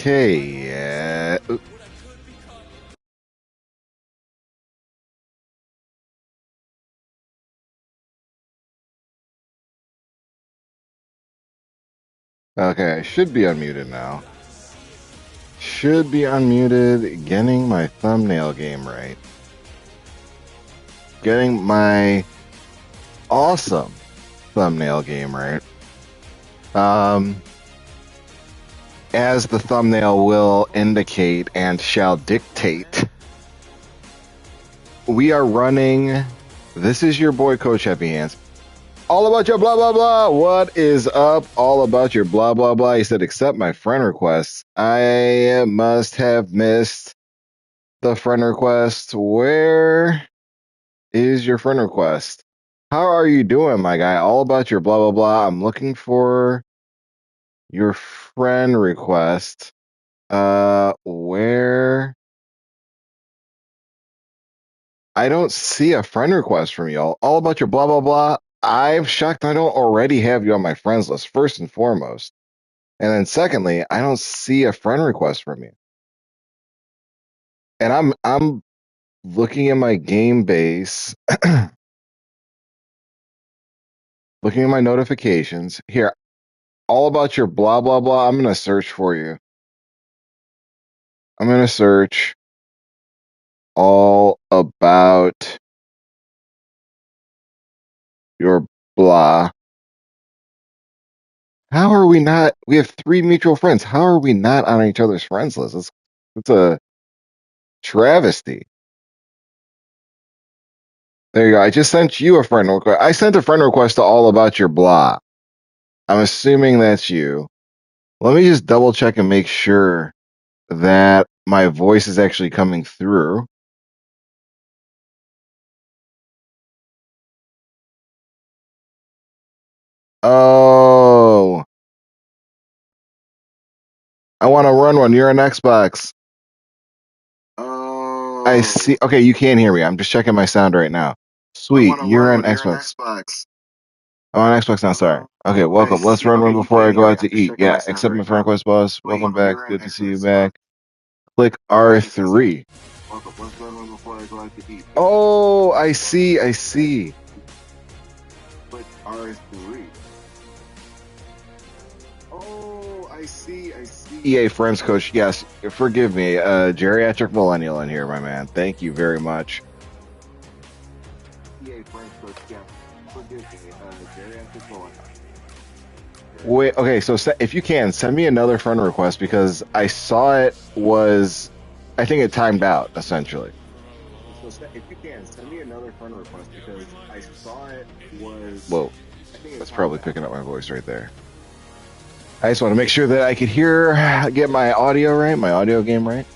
Okay, yeah. Okay, I should be unmuted now. Should be unmuted. Getting my thumbnail game right. Getting my awesome thumbnail game right. Um, as the thumbnail will indicate and shall dictate, we are running. This is your boy, Coach Happy Hands. All about your blah blah blah. What is up? All about your blah blah blah. He said, accept my friend request. I must have missed the friend request. Where is your friend request? How are you doing, my guy? All about your blah blah blah. I'm looking for your friend request. Where? I don't see a friend request from y'all. All about your blah blah blah. I'm shocked I don't already have you on my friends list, first and foremost. And then secondly, I don't see a friend request from you. And I'm looking at my game base, looking at my notifications. Here, all about your blah blah blah. I'm gonna search for you. I'm gonna search all about your blah. How are we not? We have three mutual friends. How are we not on each other's friends list? It's a travesty. There you go. I just sent you a friend request. I sent a friend request to all about your blah. I'm assuming that's you. Let me just double check and make sure that my voice is actually coming through. Oh, I want to run one. You're on Xbox. Oh, I see. Okay, you can hear me. I'm just checking my sound right now. Sweet, you're on Xbox. I'm on Xbox now. Sorry. Okay, welcome. Let's run one before I go out to eat. Yeah, accept my friend request, boss. Welcome back. Good to see you back. Click R3. Oh, I see. I see. Click R3. Oh, I see. I see. EA Friends Coach. Yes, forgive me. Geriatric Millennial in here, my man. Thank you very much. EA Friends Coach. Yes, forgive me. Geriatric Millennial. Wait, okay, so if you can, send me another friend request because I saw it was, I think it timed out essentially. So if you can, send me another friend request because I saw it was. Whoa, that's probably picking up my voice right there. I just want to make sure that I could get my audio right, my audio game right.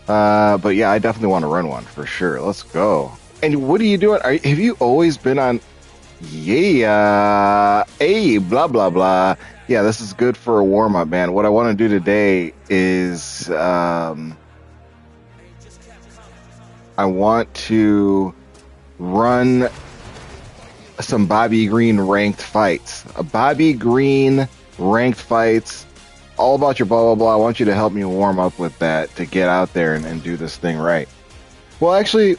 But yeah, I definitely want to run one for sure. Let's go. And what are you doing? Have you always been on? Yeah, hey, blah blah blah. Yeah, this is good for a warm up, man. What I want to do today is I want to run some Bobby Green ranked fights. A Bobby Green ranked fights. All about your blah blah blah. I want you to help me warm up with that to get out there and do this thing right. Well, actually,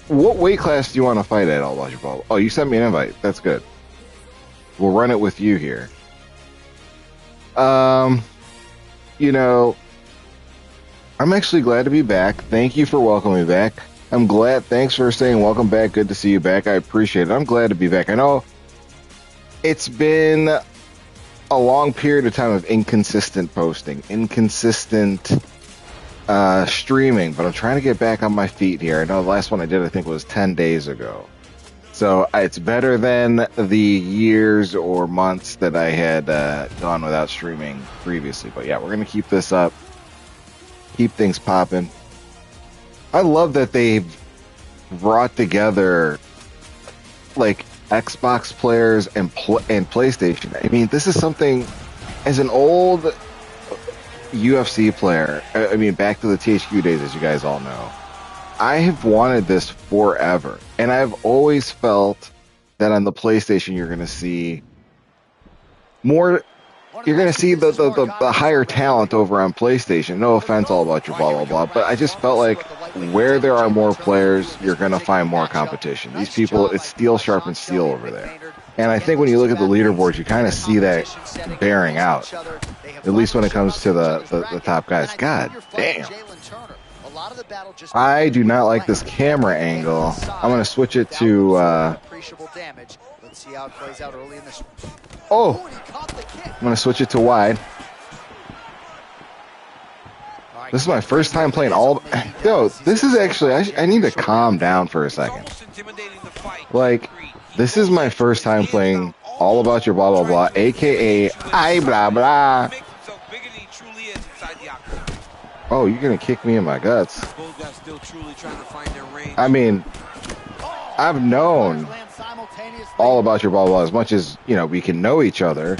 what weight class do you want to fight at, all about your blah? Oh, you sent me an invite. That's good. We'll run it with you here. You know, I'm actually glad to be back. Thank you for welcoming me back. I'm glad. Thanks for saying welcome back. Good to see you back. I appreciate it. I'm glad to be back. I know it's been a long period of time of inconsistent posting, inconsistent streaming, but I'm trying to get back on my feet here. I know the last one I did, I think, was 10 days ago. So it's better than the years or months that I had gone without streaming previously. But yeah, we're going to keep this up, keep things popping. I love that they've brought together like Xbox players and PlayStation. I mean, this is something, as an old UFC player, I mean, back to the THQ days, as you guys all know, I have wanted this forever. And I've always felt that on the PlayStation, you're going to see more you're gonna see the higher talent over on PlayStation. No offense, all about your blah blah blah, but I just felt like where there are more players, you're gonna find more competition. These people, it's steel sharpens steel over there, and I think when you look at the leaderboards, you kind of see that bearing out. At least when it comes to the top guys. God damn. I do not like this camera angle. I'm gonna switch it to. Oh, I'm gonna switch it to wide. This is my first time playing all. Yo, this is actually. I need to calm down for a second. Like, this is my first time playing All About Your Blah Blah Blah, aka I Blah Blah. Oh, you're gonna kick me in my guts. I mean, I've known All About Your Blah Blah as much as, you know, we can know each other.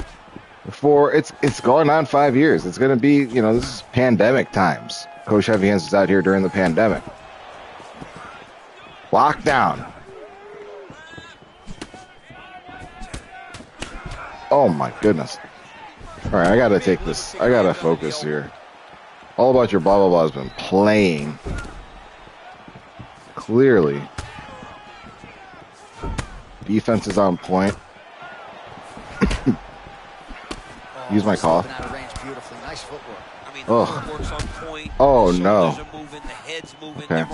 For it's going on 5 years. It's gonna be, you know, this is pandemic times. Coach Heavy Hands was out here during the pandemic. Lockdown. Oh my goodness. All right, I gotta take this. I gotta focus here. All About Your Blah Blah Blah has been playing. Clearly. Defense is on point. Use my cough. Oh. Oh no. Okay.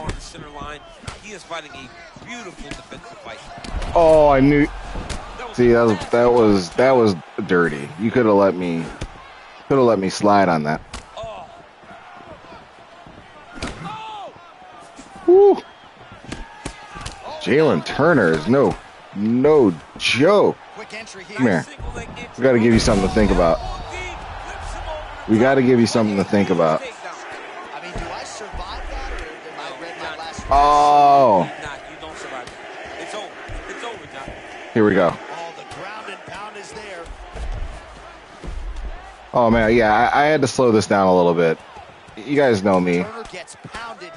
Oh, I knew. See, that was dirty. You could have let me slide on that. Woo. Jalen Turner is no joke. Come here. We got to give you something to think about. We got to give you something to think about. Oh. Here we go. Oh, man, yeah, I had to slow this down a little bit. You guys know me.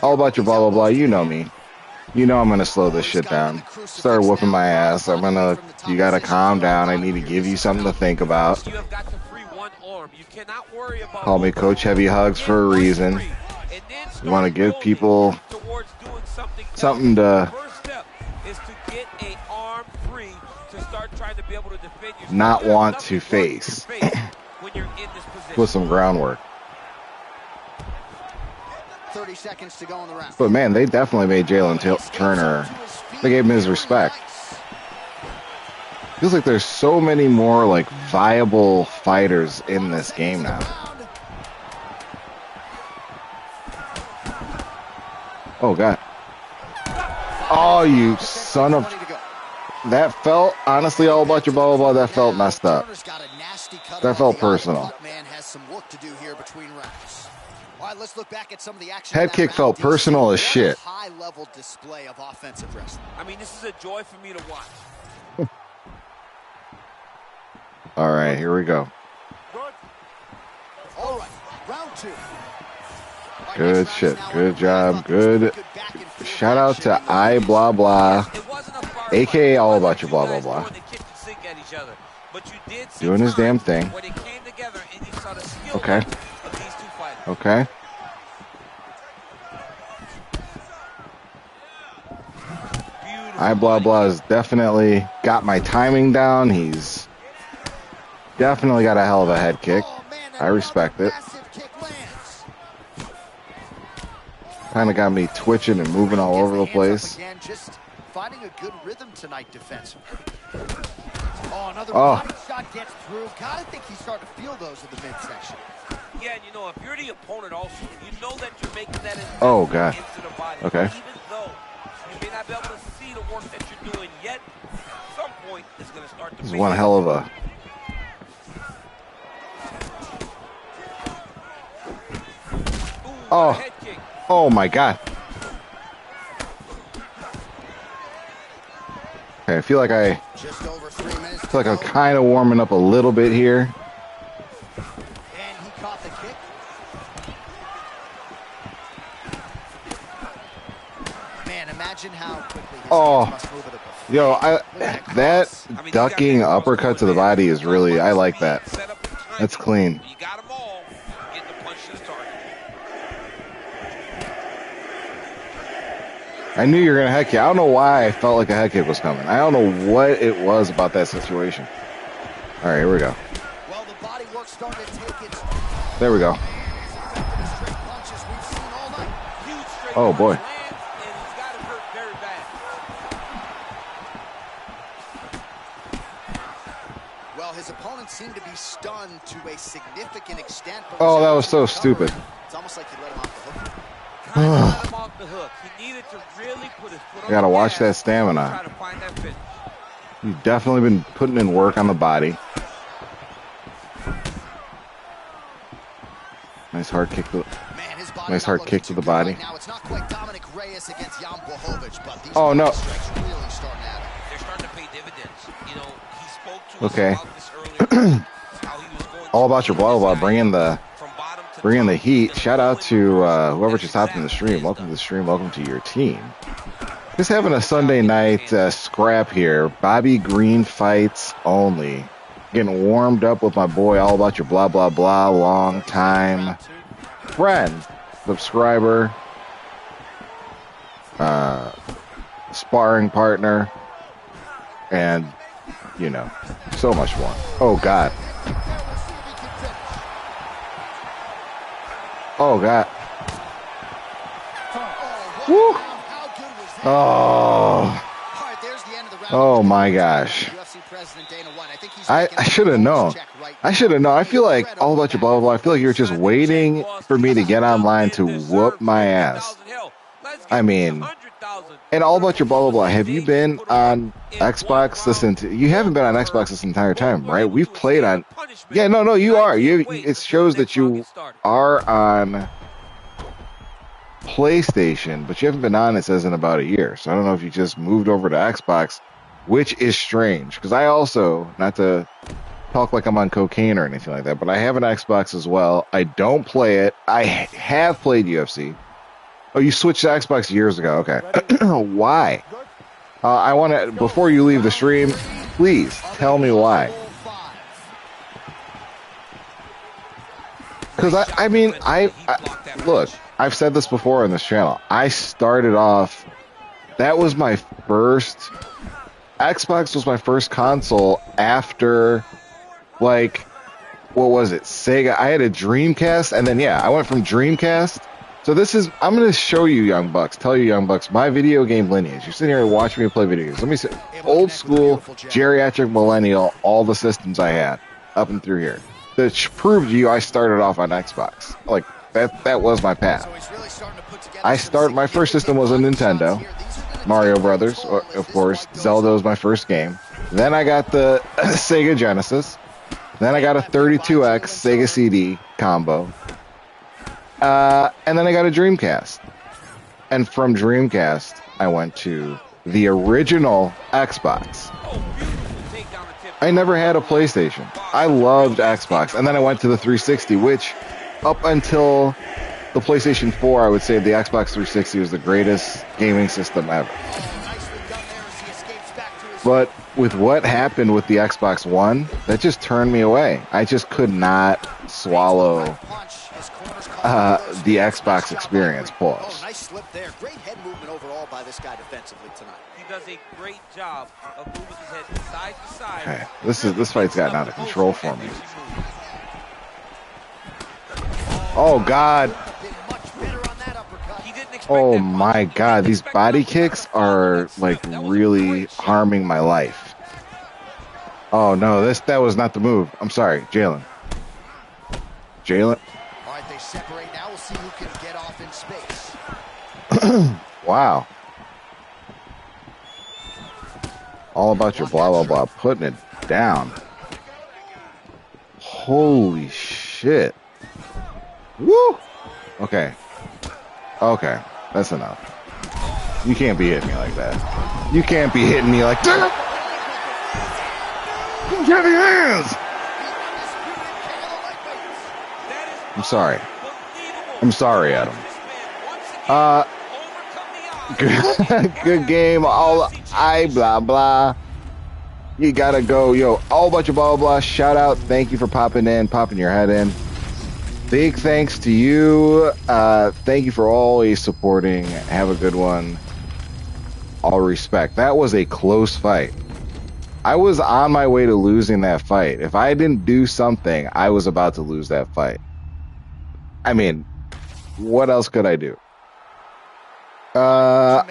All About Your Blah, blah, blah. You know me. You know I'm going to slow this shit down. Start whooping my ass. You got to calm down. I need to give you something to think about. Call me Coach Heavy Hugs for a reason. You want to give people something to not want to face. With some groundwork. 30 seconds to go in the round. But man, they definitely made Jalen Turner. They gave him his respect. Feels like there's so many more like viable fighters in this game now. Oh god. Oh, you son of. That felt, honestly, All About Your Blah Blah Blah, that felt messed up. That felt personal. Head kick felt personal as shit. High-level display of offensive wrestling. I mean, this is a joy for me to watch. All right, here we go. All right, round two. Good shit. Good job. Good. Shout out to I Blah Blah, aka All About Your Blah Blah Blah. Doing his damn thing. Okay. Okay. I Blah Blah has definitely got my timing down. He's definitely got a hell of a head kick. I respect it. Kind of got me twitching and moving all over the place. Just finding a good rhythm tonight defensively. Oh, another body shot gets through. Gotta think he's starting to feel those in the midsection. Yeah, and you know, if you're the opponent also, you know that you're making that oh god. Into the body. Okay. Even though you may not be able to see the work that you're doing yet, at some point it's going to start to. This is one hell of a. Oh. Oh my god. Okay, I feel like I'm kind of warming up a little bit here. And he caught the kick. Man, imagine how quickly his must move at a yo, that ducking uppercut to the body is really, I like that. That's clean. When you got them all, get the punch to the target. I knew you were going to head kick. I don't know why I felt like a head kick was coming. I don't know what it was about that situation. All right, here we go. Well, the body work starting to take its There we go. straight punches we've seen all night. Huge straight Oh, punch boy. lands, and he's got him hurt very bad. Well, his opponent seemed to be stunned to a significant extent. But Oh, that able was to so recover. stupid. It's almost like he let him off the hook. Kind of let him off the hook. He needed to really put his foot on Gotta the watch gas that stamina. to try to find that finish. You've definitely been putting in work on the body. Nice hard kick. Man, his body Nice not hard looking kick to too the good body. right now. It's not quite Dominic Reyes against Jan Blachowicz, but these Oh, no. strikes really starting at him. They're starting to pay dividends. You know, he spoke to Okay. us about this earlier. How he was going All to about your clean blah, this blah, guy bring the up from bottom to bring in the top. heat. And Shout out to rolling whoever reversal, just hopped in the that's stream. exactly Welcome to what the stream. Welcome to your team. Just having a Sunday night scrap here. Bobby Green fights only. Getting warmed up with my boy. All about your blah, blah, blah. Long time friend, subscriber, sparring partner, and, you know, so much more. Oh, God. Oh, God. Woo. How good was that? Oh. All right, there's the end of the round. Oh, my gosh. UFC President Dana White. I think he's I making a should have wellness known. check right I now. should have known. I feel like all about your blah, blah, blah. I feel like you're just waiting for me to get online to whoop my ass. I mean, and all about your blah, blah, blah. Have you been on Xbox you haven't been on Xbox this entire time, right? We've played on, yeah, no, you are. It shows that you are on PlayStation, but you haven't been on, it says, in about a year. So I don't know if you just moved over to Xbox, which is strange, because I also, not to talk like I'm on cocaine or anything like that, but I have an Xbox as well. I don't play it. I have played UFC. Oh, you switched to Xbox years ago. Okay. Why? I want to, before you leave the stream, please tell me why. Because I mean, look, I've said this before on this channel. I started off, that was my first, Xbox was my first console after, like, what was it? Sega. I had a Dreamcast, and then, yeah, I went from Dreamcast. So this is, I'm going to show you, Young Bucks, tell you, Young Bucks, my video game lineage. You're sitting here watching me play video games. Let me say, old school, geriatric, millennial, all the systems I had up and through here. That proved to you I started off on Xbox. Like, that was my path. My first system was a Nintendo, Mario Brothers, of course. Zelda was my first game. Then I got the Sega Genesis. Then I got a 32X Sega CD combo. And then I got a Dreamcast. And from Dreamcast, I went to the original Xbox. I never had a PlayStation. I loved Xbox. And then I went to the 360, which up until the PlayStation 4, I would say the Xbox 360 was the greatest gaming system ever. But with what happened with the Xbox One, that just turned me away. I just could not swallow the Xbox experience. Pause. Oh, nice slip there. Great head movement overall by this guy defensively tonight. He does a great job of moving his head side to side. Okay, this fight's gotten out of control for me. Oh God. Oh my God, these body kicks are like really harming my life. Oh no, that was not the move. I'm sorry, Jalen. All right, they separate now. We'll see who can get off in space. Wow. All about your blah blah blah, putting it down. Holy shit. Woo! Okay. That's enough. You can't be hitting me like that. You can't be hitting me like that. Get your hands! I'm sorry, Adam. Good game. Blah blah. You gotta go, yo, all bunch of blah, blah, blah. Shout out. Thank you for popping in, popping your head in. Big thanks to you. Thank you for always supporting. Have a good one. All respect. That was a close fight. I was on my way to losing that fight. If I didn't do something, I was about to lose that fight. I mean, what else could I do? The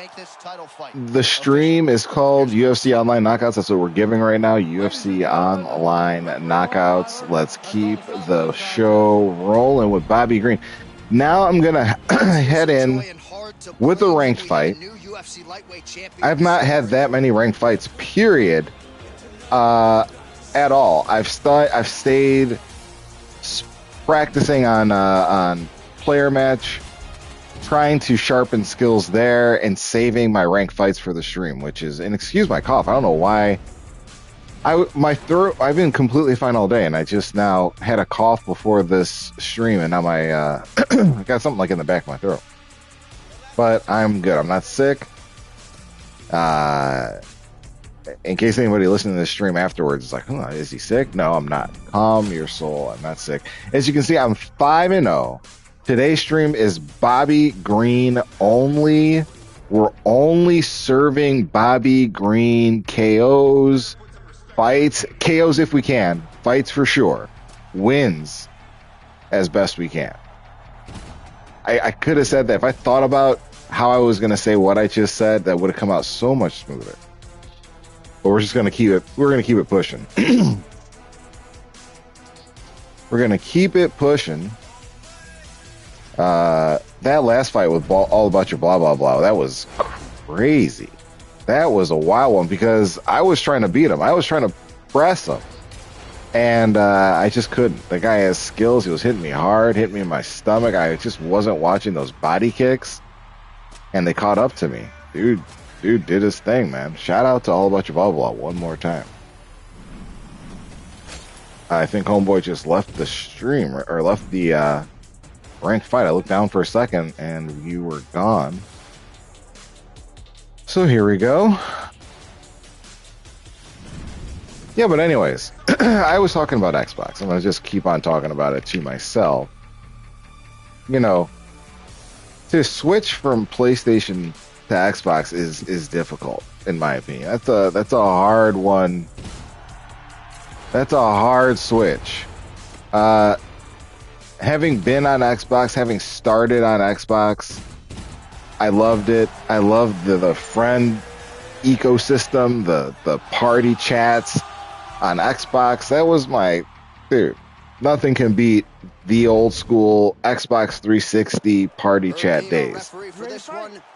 stream is called UFC Online Knockouts. That's what we're giving right now. UFC Online Knockouts. Let's keep the show rolling with Bobby Green. Now I'm going to head in with a ranked fight. I've not had that many ranked fights, period, at all. I've stayed practicing on player match, trying to sharpen skills there and saving my ranked fights for the stream, which is, and excuse my cough, I don't know why. My throat, I've been completely fine all day, and I just now had a cough before this stream, and now my I got something like in the back of my throat. But I'm good. I'm not sick. In case anybody listening to this stream afterwards is like, is he sick? No, I'm not. Calm your soul. I'm not sick. As you can see, I'm 5-0. Today's stream is Bobby Green only. We're only serving Bobby Green KOs, fights, KOs if we can, fights for sure, wins as best we can. I could have said that. If I thought about how I was going to say what I just said, that would have come out so much smoother. But we're just going to keep it. We're going to keep it pushing. We're going to keep it pushing. That last fight with all about your blah blah blah, that was crazy. That was a wild one because I was trying to beat him. I was trying to press him, and I just couldn't. The guy has skills. He was hitting me hard, hitting me in my stomach. I just wasn't watching those body kicks, and they caught up to me. Dude did his thing, man. Shout out to all about your blah blah one more time. I think homeboy just left the stream or left the ranked fight. I looked down for a second and you were gone. So here we go. Yeah, but anyways, I was talking about Xbox. I'm going to just keep on talking about it to myself. You know, to switch from PlayStation to Xbox is difficult, in my opinion. That's a hard one. That's a hard switch. Having been on Xbox, having started on Xbox, I loved it. I loved the friend ecosystem, the party chats on Xbox. That was my, dude, nothing can beat the old school Xbox 360 party chat days.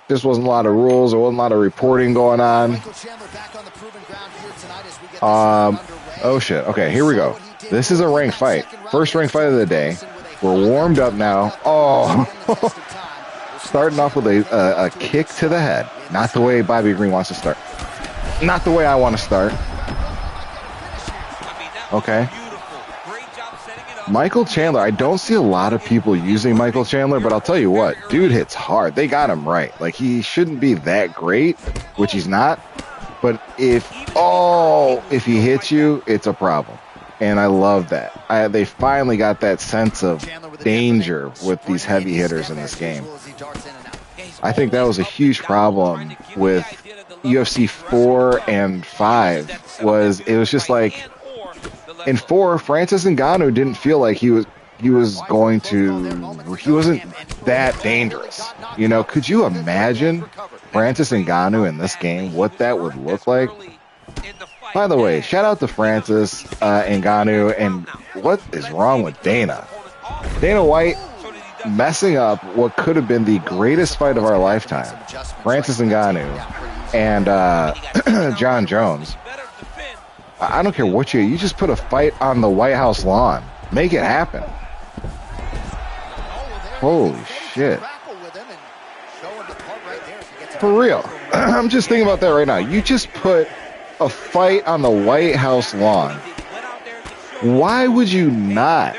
Just wasn't a lot of rules. There wasn't a lot of reporting going on. Oh shit. Okay, here we go. This is a ranked fight. First ranked fight of the day. We're warmed up now. Oh, starting off with a kick to the head. Not the way Bobby Green wants to start. Not the way I want to start. Okay. Michael Chandler. I don't see a lot of people using Michael Chandler, but I'll tell you what, dude hits hard. They got him right. Like, he shouldn't be that great, which he's not. But if he hits you, it's a problem. And I love that. They finally got that sense of danger with these heavy hitters in this game. I think that was a huge problem with UFC 4 and 5. It was just like, in 4, Francis Ngannou didn't feel like he wasn't that dangerous. You know, could you imagine Francis Ngannou in this game, what that would look like? By the way, shout out to Francis Ngannou, and what is wrong with Dana? Dana White messing up what could have been the greatest fight of our lifetime. Francis Ngannou and John Jones. I don't care what you just put a fight on the White House lawn. Make it happen. Holy shit. For real. I'm just thinking about that right now. You just put a fight on the White House lawn. Why would you not?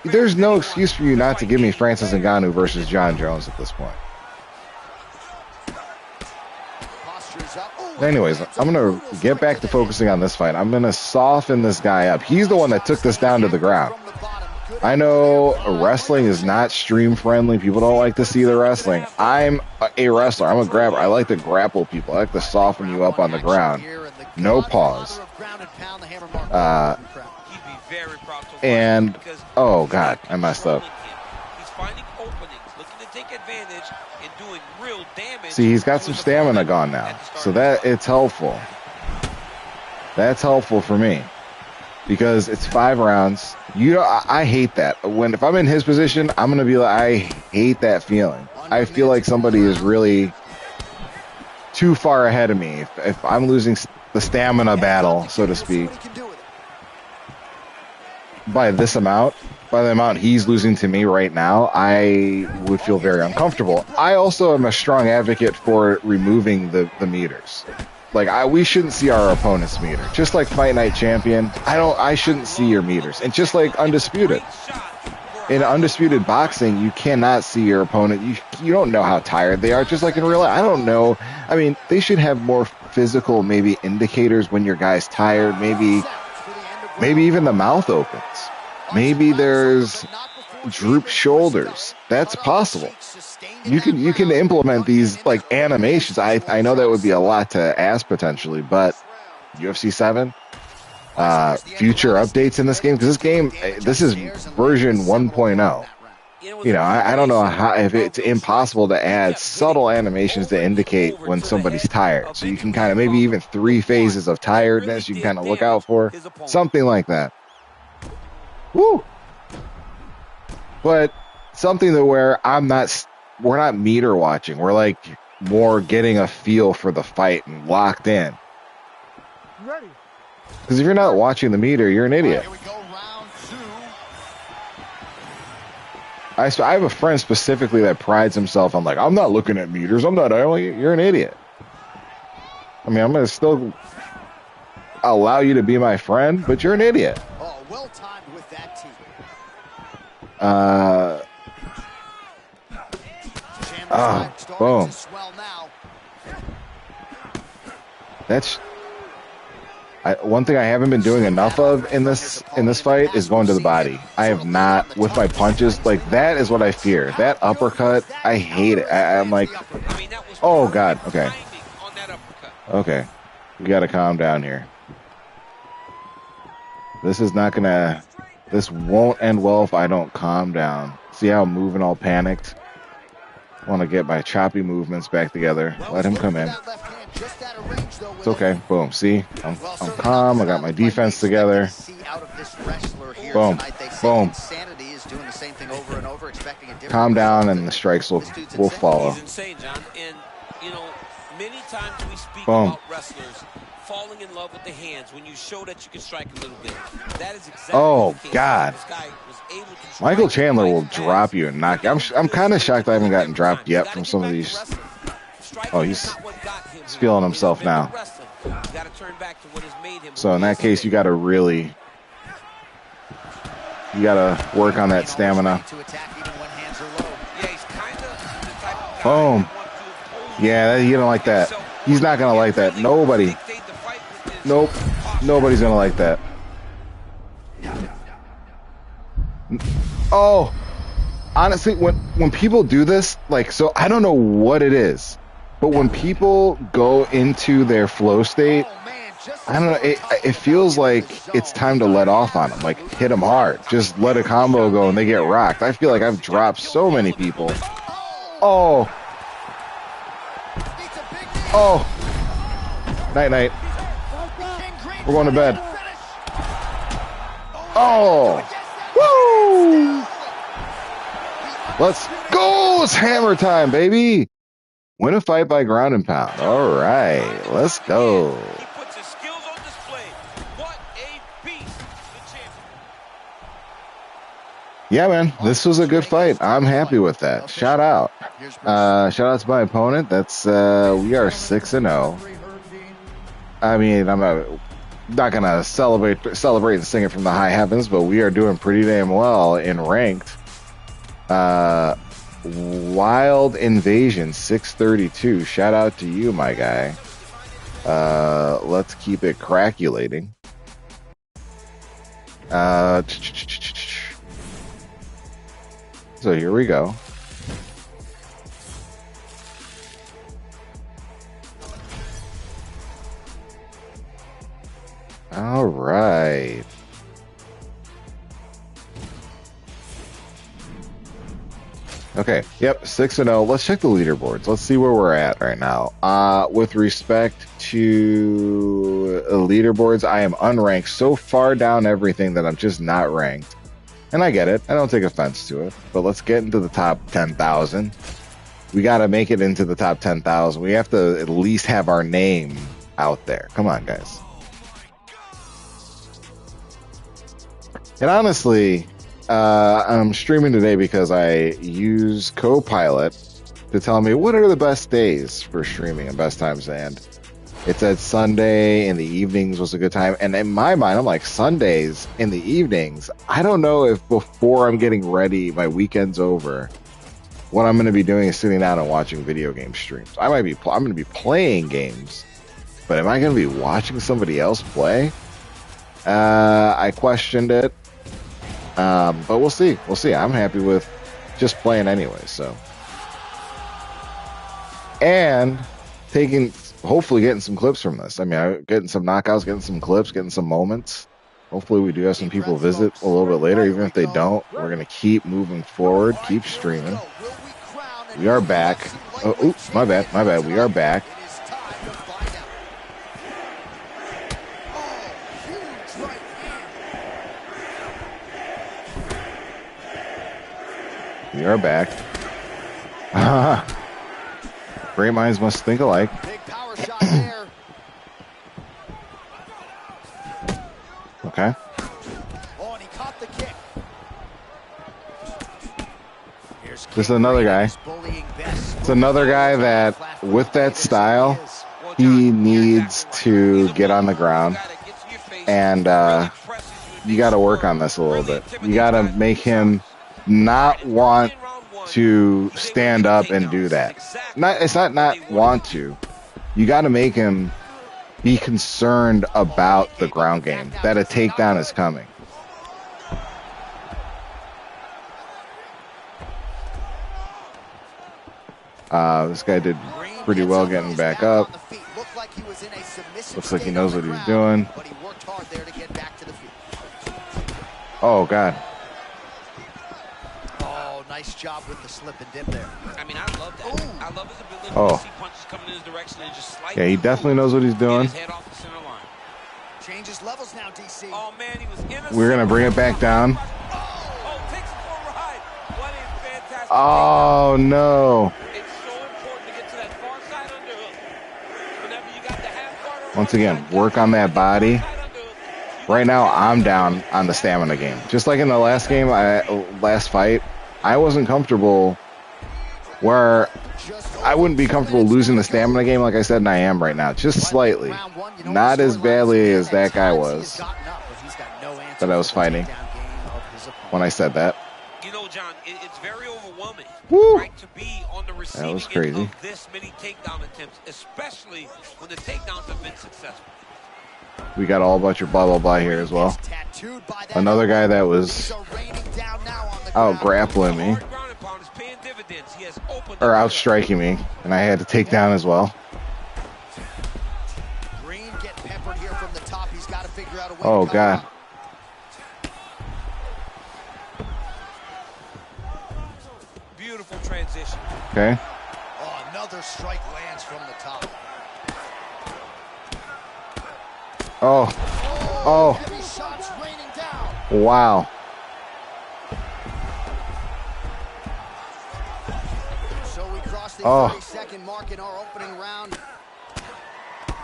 There's no excuse for you not to give me Francis Ngannou versus John Jones at this point. Anyways, I'm going to get back to focusing on this fight. I'm going to soften this guy up. He's the one that took this down to the ground. I know wrestling is not stream friendly. People don't like to see the wrestling. I'm a wrestler. I'm a grabber. I like to grapple people. I like to soften you up on the ground. No pause. And, oh, God, I messed up. See, he's got some stamina gone now. So it's helpful. That's helpful for me. Because it's 5 rounds. I hate that. If I'm in his position, I'm going to be like, I hate that feeling. I feel like somebody is really too far ahead of me. If I'm losing the stamina battle, so to speak, by this amount, by the amount he's losing to me right now, I would feel very uncomfortable. I also am a strong advocate for removing the meters. Like, we shouldn't see our opponent's meter. Just like Fight Night Champion, I shouldn't see your meters. And just like Undisputed. In Undisputed Boxing, you cannot see your opponent. You don't know how tired they are, just like in real life. I don't know. I mean, they should have more physical, maybe, indicators when your guy's tired. Maybe even the mouth opens. Maybe there's drooped shoulders. That's possible. You can implement these like animations. I know that would be a lot to ask potentially, but UFC 7, future updates in this game, because this is version 1.0. You know, I don't know if it's impossible to add subtle animations to indicate when somebody's tired. So you can kind of maybe even 3 phases of tiredness you can kind of look out for, something like that. Woo! But something to where we're not meter watching. We're like more getting a feel for the fight and locked in. Because if you're not watching the meter, you're an idiot. I have a friend specifically that prides himself on like, I'm not looking at meters. You're an idiot. I mean, I'm going to still allow you to be my friend, but you're an idiot. Oh, well timed with that team. Boom. That's one thing I haven't been doing enough of in this fight is going to the body. I have not with my punches. Like, that is what I fear. That uppercut, I hate it. I'm like, oh God. Okay, we got to calm down here. This won't end well if I don't calm down. See how I'm moving all panicked? I want to get my choppy movements back together. Let him come in. It's okay. Boom. See? I'm calm. I got my defense together. Boom. Boom. Calm down and the strikes will follow. Boom. Falling in love with the hands when you show that you can strike a little bit. That is exactly oh God. Michael Chandler will drop you and knock you. I'm kind of shocked I haven't gotten dropped yet from some of these. Oh, he's feeling himself now. So in that case, you got to work on that stamina. Boom. Yeah, you don't like that. He's not gonna like that. Nobody. Nope. Nobody's gonna like that. Oh, honestly, when people do this, like, so I don't know what it is, but when people go into their flow state, I don't know, it feels like it's time to let off on them, like hit them hard, just let a combo go and they get rocked. I feel like I've dropped so many people. Oh. Night night. We're going to bed. Oh. Woo! Let's go! It's hammer time, baby! Win a fight by ground and pound. All right, let's go. He puts his skills on display. What a beast, the champion. Yeah, man, this was a good fight. I'm happy with that. Shout out. Shout out to my opponent. That's we are 6-0. I mean, I'm not gonna celebrate and sing it from the high heavens, but we are doing pretty damn well in ranked. Wild Invasion 632. Shout out to you, my guy. Let's keep it craculating. So here we go. All right. Okay. Yep. 6-0. Let's check the leaderboards. Let's see where we're at right now. With respect to leaderboards, I am unranked so far down everything that I'm just not ranked. And I get it. I don't take offense to it. But let's get into the top 10,000. We got to make it into the top 10,000. We have to at least have our name out there. Come on, guys. And honestly, I'm streaming today because I use Copilot to tell me what are the best days for streaming and best times. And it said Sunday in the evenings was a good time. And in my mind, I'm like, Sundays in the evenings? I don't know if before I'm getting ready, my weekend's over, what I'm going to be doing is sitting down and watching video game streams. I'm going to be playing games, but am I going to be watching somebody else play? I questioned it. But we'll see. We'll see. I'm happy with just playing anyway. So, and hopefully getting some clips from this. I mean, getting some knockouts, getting some clips, getting some moments. Hopefully we do have some people visit a little bit later. Even if they don't, we're going to keep moving forward, keep streaming. We are back. Oh, oops, my bad. We are back. We are back. Great minds must think alike. Big power shot there. Okay. Oh, and he caught the kick. This is another guy. It's another guy that, with that style, he needs to get on the ground. And you got to work on this a little bit. You got to make him not want to stand up and do that. It's not want to. You got to make him be concerned about the ground game, that a takedown is coming. This guy did pretty well getting back up. Looks like he knows what he's doing. Oh, God. Nice job with the slip and dip there. I mean, I love that. Ooh. I love his ability to see punches coming in his direction and just slightly. Yeah, he definitely knows what he's doing. His head off the center line. Changes levels now, DC. Oh man, he was in We're gonna bring it back down. Oh, takes it for a ride. What a fantastic Oh no. It's so important to get to that far side underhook. Whenever you got the half guard. Once again, work on that body. Right now, I'm down on the stamina game. Just like in the last game, last fight, I wasn't comfortable where I wouldn't be comfortable losing the stamina game like I said, and I am right now. Just slightly. Not as badly as that guy was that I was fighting when I said that. You know, John, it's very overwhelming, Woo. right, to be on the receiving That was crazy. end of this many takedown attempts, especially when the takedowns have been successful. We got all about your blah, blah, blah here as well. Another guy that was out grappling me. Or out striking me. And I had to take down as well. Oh, God. Beautiful transition. Okay. Oh, another strike lands from the top. Oh. Oh. Wow. So we crossed the 30-second mark in our opening round.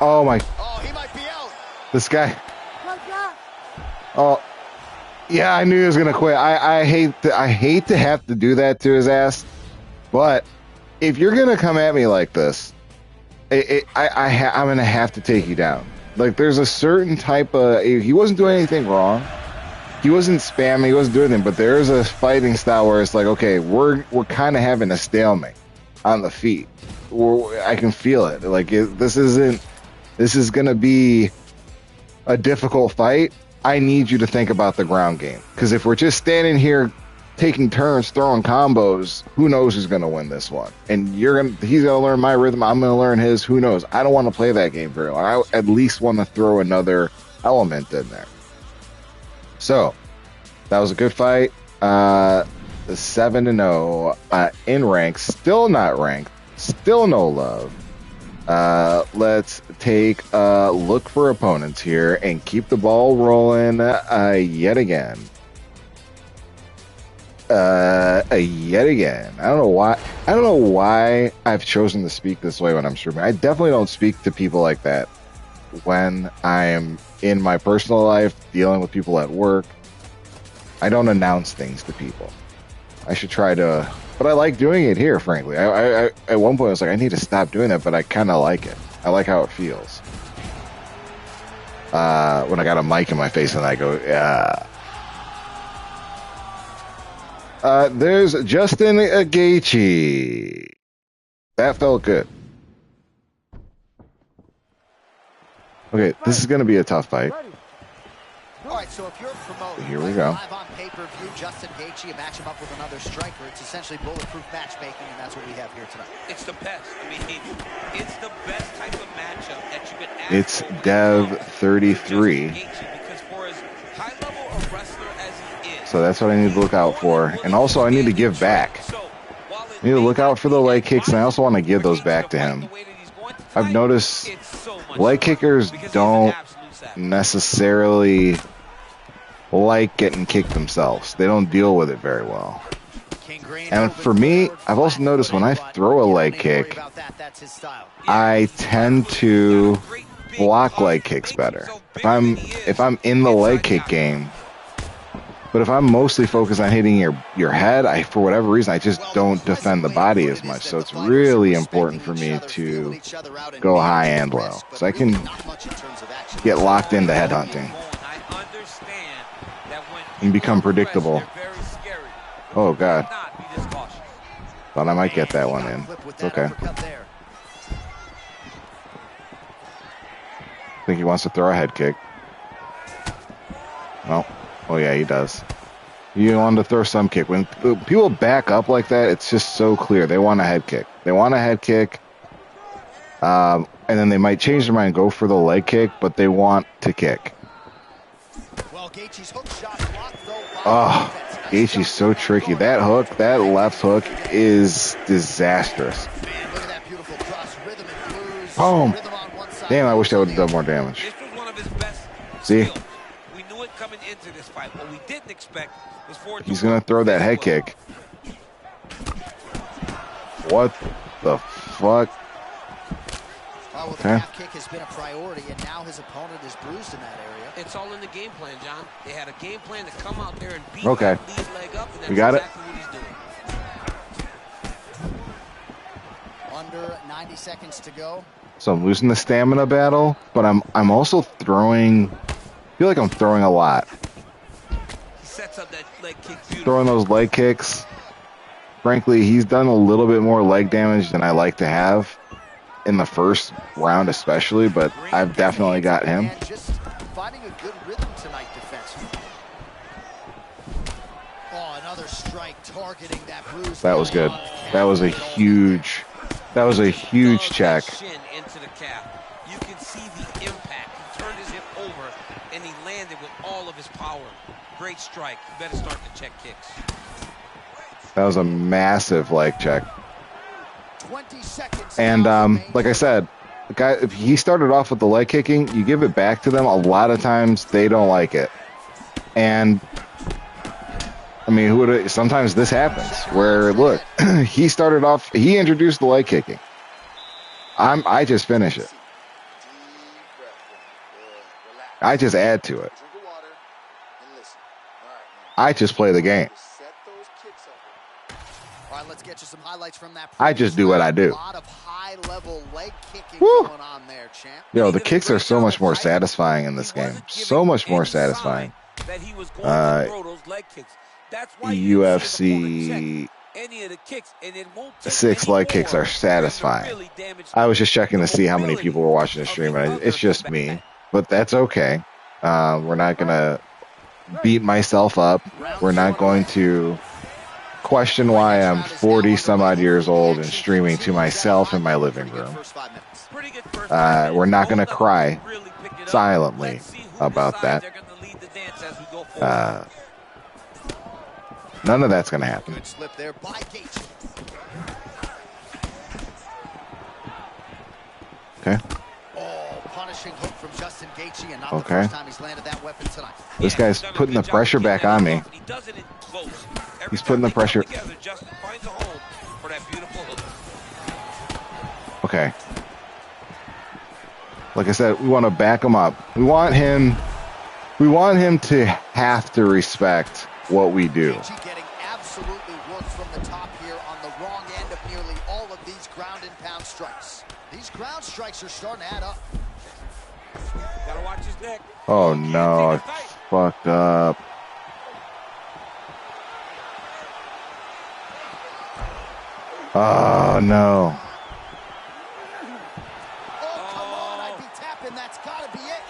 Oh my. Oh, he might be out. This guy. Oh. Yeah, I knew he was gonna quit. I hate to have to do that to his ass, but if you're gonna come at me like this, I'm gonna have to take you down. Like, there's a certain type of... He wasn't doing anything wrong. He wasn't spamming. He wasn't doing anything. But there's a fighting style where it's like, okay, we're kind of having a stalemate on the feet. I can feel it. Like, this isn't this is going to be a difficult fight. I need you to think about the ground game. Because if we're just standing here taking turns throwing combos, who knows who's going to win this one? And he's going to learn my rhythm. I'm going to learn his. Who knows? I don't want to play that game very long. I at least want to throw another element in there. So that was a good fight. 7-0 in rank. Still not ranked. Still no love. Let's take a look for opponents here and keep the ball rolling yet again. Yet again. I don't know why I've chosen to speak this way when I'm streaming. I definitely don't speak to people like that when I'm in my personal life dealing with people at work. I don't announce things to people. I should try to, but I like doing it here, frankly. I at one point I was like, I need to stop doing that, but I kind of like it. I like how it feels. When I got a mic in my face and I go, yeah. There's Justin Gaethje. That felt good. Okay, this is going to be a tough fight. All right, so if you're promoting, here we go. Live on pay-per-view, Justin Gaethje, match him up with another striker. It's essentially bulletproof matchmaking, and that's what we have here tonight. It's the best. I mean, it's the best type of matchup that you can ask. It's Dev 33. Because for as high level a wrestler as he is, so that's what I need to look out for. And also, I need to give back. I need to look out for the leg kicks, and I also want to give those back to him. I've noticed leg kickers don't necessarily like getting kicked themselves. They don't deal with it very well. And for me, I've also noticed when I throw a leg kick, I tend to block leg kicks better. If I'm in the leg kick game, but if I'm mostly focused on hitting your head, for whatever reason, I just don't defend the body as much. So it's really important for me to go high and low, so I can get locked into headhunting and become predictable. Oh, God. Thought I might get that one in. It's okay. I think he wants to throw a head kick. Well, oh, yeah, he does. You want to throw some kick. When people back up like that, it's just so clear. They want a head kick. They want a head kick. And then they might change their mind and go for the leg kick, but they want to kick. Oh, Gaethje's so tricky. That hook, that left hook is disastrous. Boom. Damn, I wish I would have done more damage. See? We knew it coming into this fight. What we didn't expect was for it to He's going to throw that head kick. What the fuck? Well, the calf kick has been a priority, and now his opponent is bruised in that area. It's all in the game plan, John. They had a game plan to come out there and beat Lee's leg up, and that's we got exactly what he's doing. Under 90 seconds to go. So I'm losing the stamina battle, but I'm also throwing. I feel like I'm throwing a lot. He sets up that leg kick beautifully. Throwing those leg kicks. Frankly, he's done a little bit more leg damage than I like to have in the first round, especially. But I've definitely got him. Just finding a good rhythm tonight defensively. Oh, another strike targeting that bruise. That was good. That was a huge. That was a huge check. Into the calf. You can see the impact. He turned his hip over and he landed with all of his power. Great strike. You better start to check kicks. That was a massive leg check. 20 seconds. And like I said, the guy, if he started off with the leg kicking, you give it back to them. A lot of times they don't like it. And I mean, sometimes this happens where, look, he started off, he introduced the leg kicking. I just finish it. I just add to it. I just play the game. All right, let's get you some highlights from that. I just do what I do. A lot of high-level leg kicking going on there, champ. Yo, the kicks are so much more satisfying in this game. So much more satisfying. That he was going to throw those leg kicks. That's why UFC any of the kicks, and it won't take 6 leg kicks are satisfying. really damage I was just checking the to see how many mobility people were watching the of stream, the and it's other just combatant. me. But that's okay. We're not going to beat myself up. We're not going to question why I'm 40 some odd years old and streaming to myself in my living room. We're not going to cry silently about that. None of that's going to happen. Good slip there by Gaethje. Okay. Oh, punishing hook from Justin Gaethje, and not the Okay. first time he's landed that weapon tonight. This guy's putting the pressure back on me. He's putting the pressure. Okay. Like I said, we want to back him up. We want him to have to respect what we do. Gaethje getting absolutely worked from the top here on the wrong end of nearly all of these ground and pound strikes. These ground strikes are starting to add up. Gotta watch his neck. Oh no, I fucked up. Oh no. Oh, come on, I'd be tapping. That's gotta be it.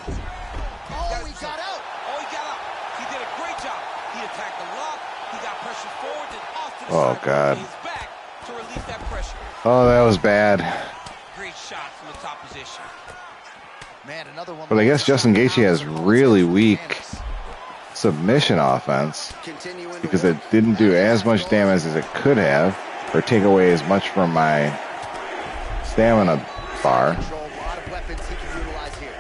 Oh, he got out. Oh, he got out. He did a great job. He attacked the lock. He got pressure forward and off to the Oh side. God. His back to release that pressure. Oh, that was bad. Great shot from the top position. Man, another one. But I guess Justin Gaethje has really weak submission offense because it didn't do as much damage as it could have, or take away as much from my stamina bar A lot of weapons he can utilize here.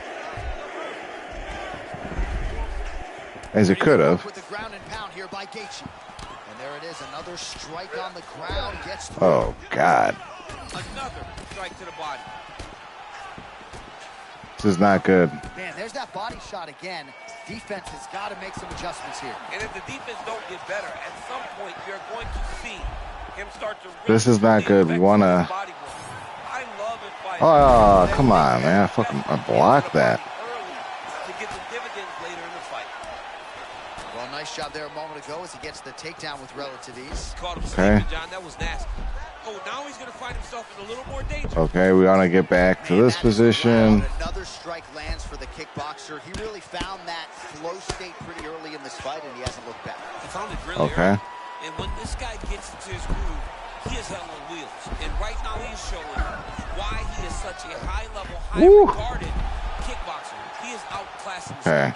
as it could have. With the ground and pound here by Gaethje. And there it is, another strike on the ground. Gets through. Oh God, Another strike to the body. this is not good. Man, there's that body shot again. Defense has got to make some adjustments here. And if the defense don't get better, at some point you're going to see him start to. This is not good. We want to. I love it fight. Oh, come on, man! I blocked that. To get the dividends later in the fight. Well, nice job there a moment ago as he gets the takedown with relative ease. Caught him Okay. sleeping, John. That was nasty. Oh, now he's going to find himself in a little more danger. Okay, we want to get back to Man, this that is position. loud. Another strike lands for the kickboxer. He really found that flow state pretty early in this fight, and he hasn't looked back. He found it really Okay. early. And when this guy gets into his groove, he is hell on wheels. And right now he's showing why he is such a high-level, high-regarded kickboxer. He is outclassing himself. Okay.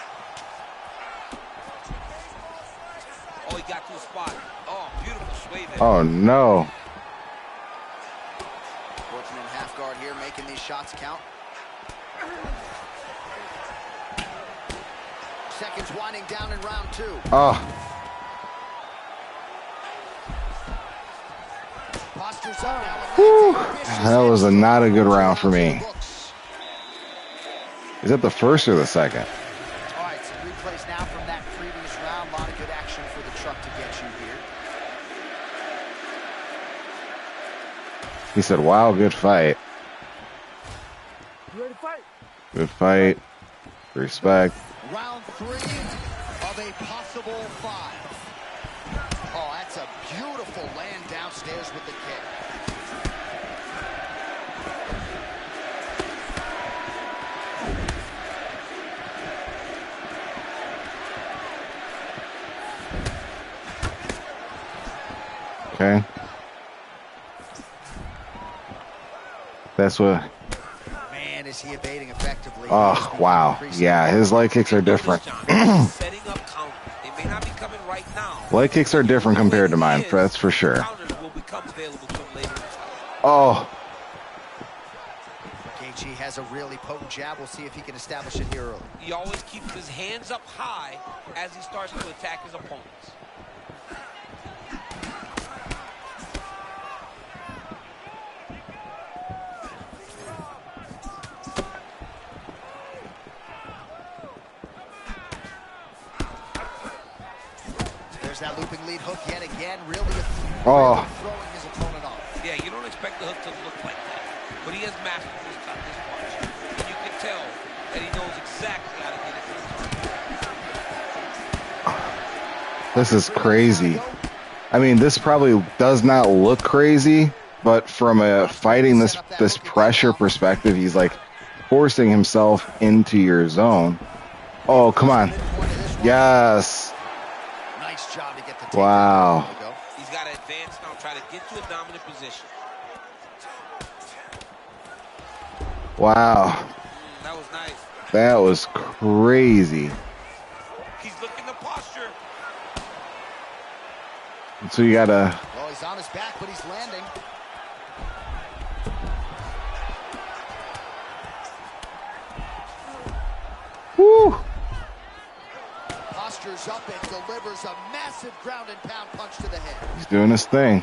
Oh, he got to a spot. Oh, beautiful sway there. Oh no. Working in half guard here, making these shots count. Seconds winding down in round two. Oh. Postures up now. Whew. That was not a good round for me. Is that the first or the second? All right, some replays now from that previous round. A lot of good action for the truck to get you here. He said, wow, good fight. You ready to fight? Good fight. Respect. Round three of a possible five. Oh, that's a beautiful land downstairs with the kick. Okay. That's what. Man, is he evading effectively. Oh, wow. Yeah, his leg kicks are different. Setting up counters. They may not be coming right now. Leg kicks are different compared to mine, that's for sure. Counters will become available to him later. Oh, Gaethje has a really potent jab. We'll see if he can establish it here early. He always keeps his hands up high as he starts to attack his opponents. There's that looping lead hook yet again. Really Oh. throwing his opponent off. Yeah, you don't expect the hook to look like that. But he has mastered this punch. And you can tell that he knows exactly how to get it to the target. this is crazy. I mean, this probably does not look crazy, but from a fighting this pressure perspective, he's like forcing himself into your zone. Oh, come on. Yes. Nice job to get the takedown. Wow. He's got to advance now, try to get to a dominant position. Wow. That was nice. That was crazy. He's looking the posture. So you gotta. Well, he's on his back, but he's landing. Woo. Postures up and delivers a massive ground and pound punch to the head. He's doing his thing.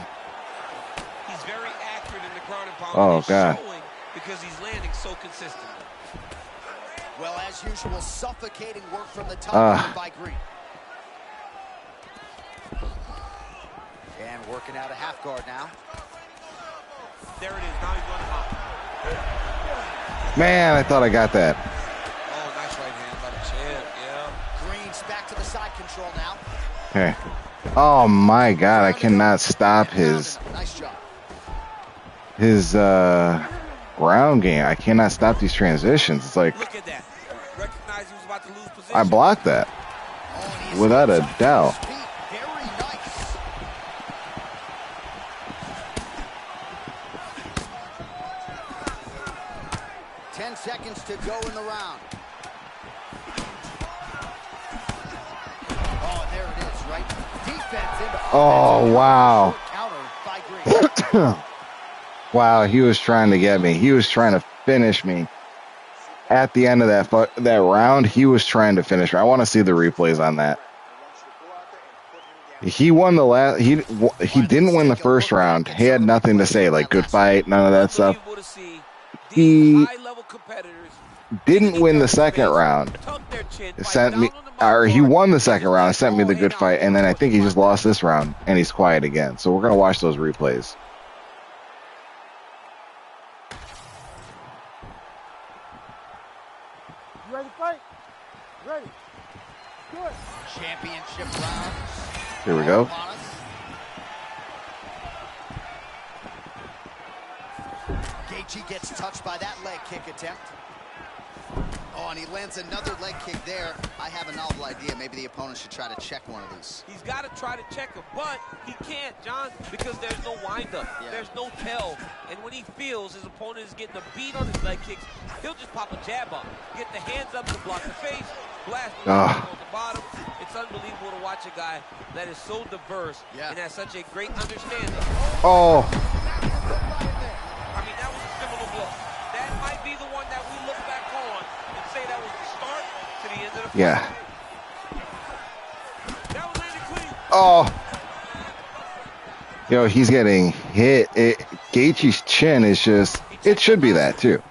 He's very accurate in the ground and pound. Oh, God. Showing because he's landing so consistently. Well, as usual, suffocating work from the top by Green. And working out a half guard now. There it is. Now he's going high. Man, I thought I got that. Oh, nice right hand by the champ. Yeah. Green's back to the side control now. Okay. Oh my God, I cannot stop his ground game. I cannot stop these transitions. It's like Look at that. Recognize he was about to lose position. I blocked that without a doubt. Very nice. Ten seconds to go in the round. Oh, and there it is, right? Defense into Oh wow. counter by Green. Wow, he was trying to get me. He was trying to finish me. At the end of that round, he was trying to finish me. I want to see the replays on that. He won the last. He didn't win the first round. He had nothing to say, like good fight, none of that stuff. He didn't win the second round. He won the second round, sent me the good fight, and then I think he just lost this round, and he's quiet again. So we're gonna watch those replays. You ready to fight? Ready. Good. Championship rounds. Here we go. Gaethje gets touched by that leg kick attempt. Oh, and he lands another leg kick there. I have a novel idea. Maybe the opponent should try to check one of these. He's got to try to check him, but he can't, John, because there's no windup. Yeah. There's no tell. And when he feels his opponent is getting a beat on his leg kicks, he'll just pop a jab up, get the hands up to block the face, blast the on the bottom. It's unbelievable to watch a guy that is so diverse and has such a great understanding. Oh. I mean, that was a seminal blow. That might be the one that we look back on and say that was the start to the end of the fight. Yeah. That was landed clean. Oh. Yo, he's getting hit. Gaethje's chin is just, it should be that too.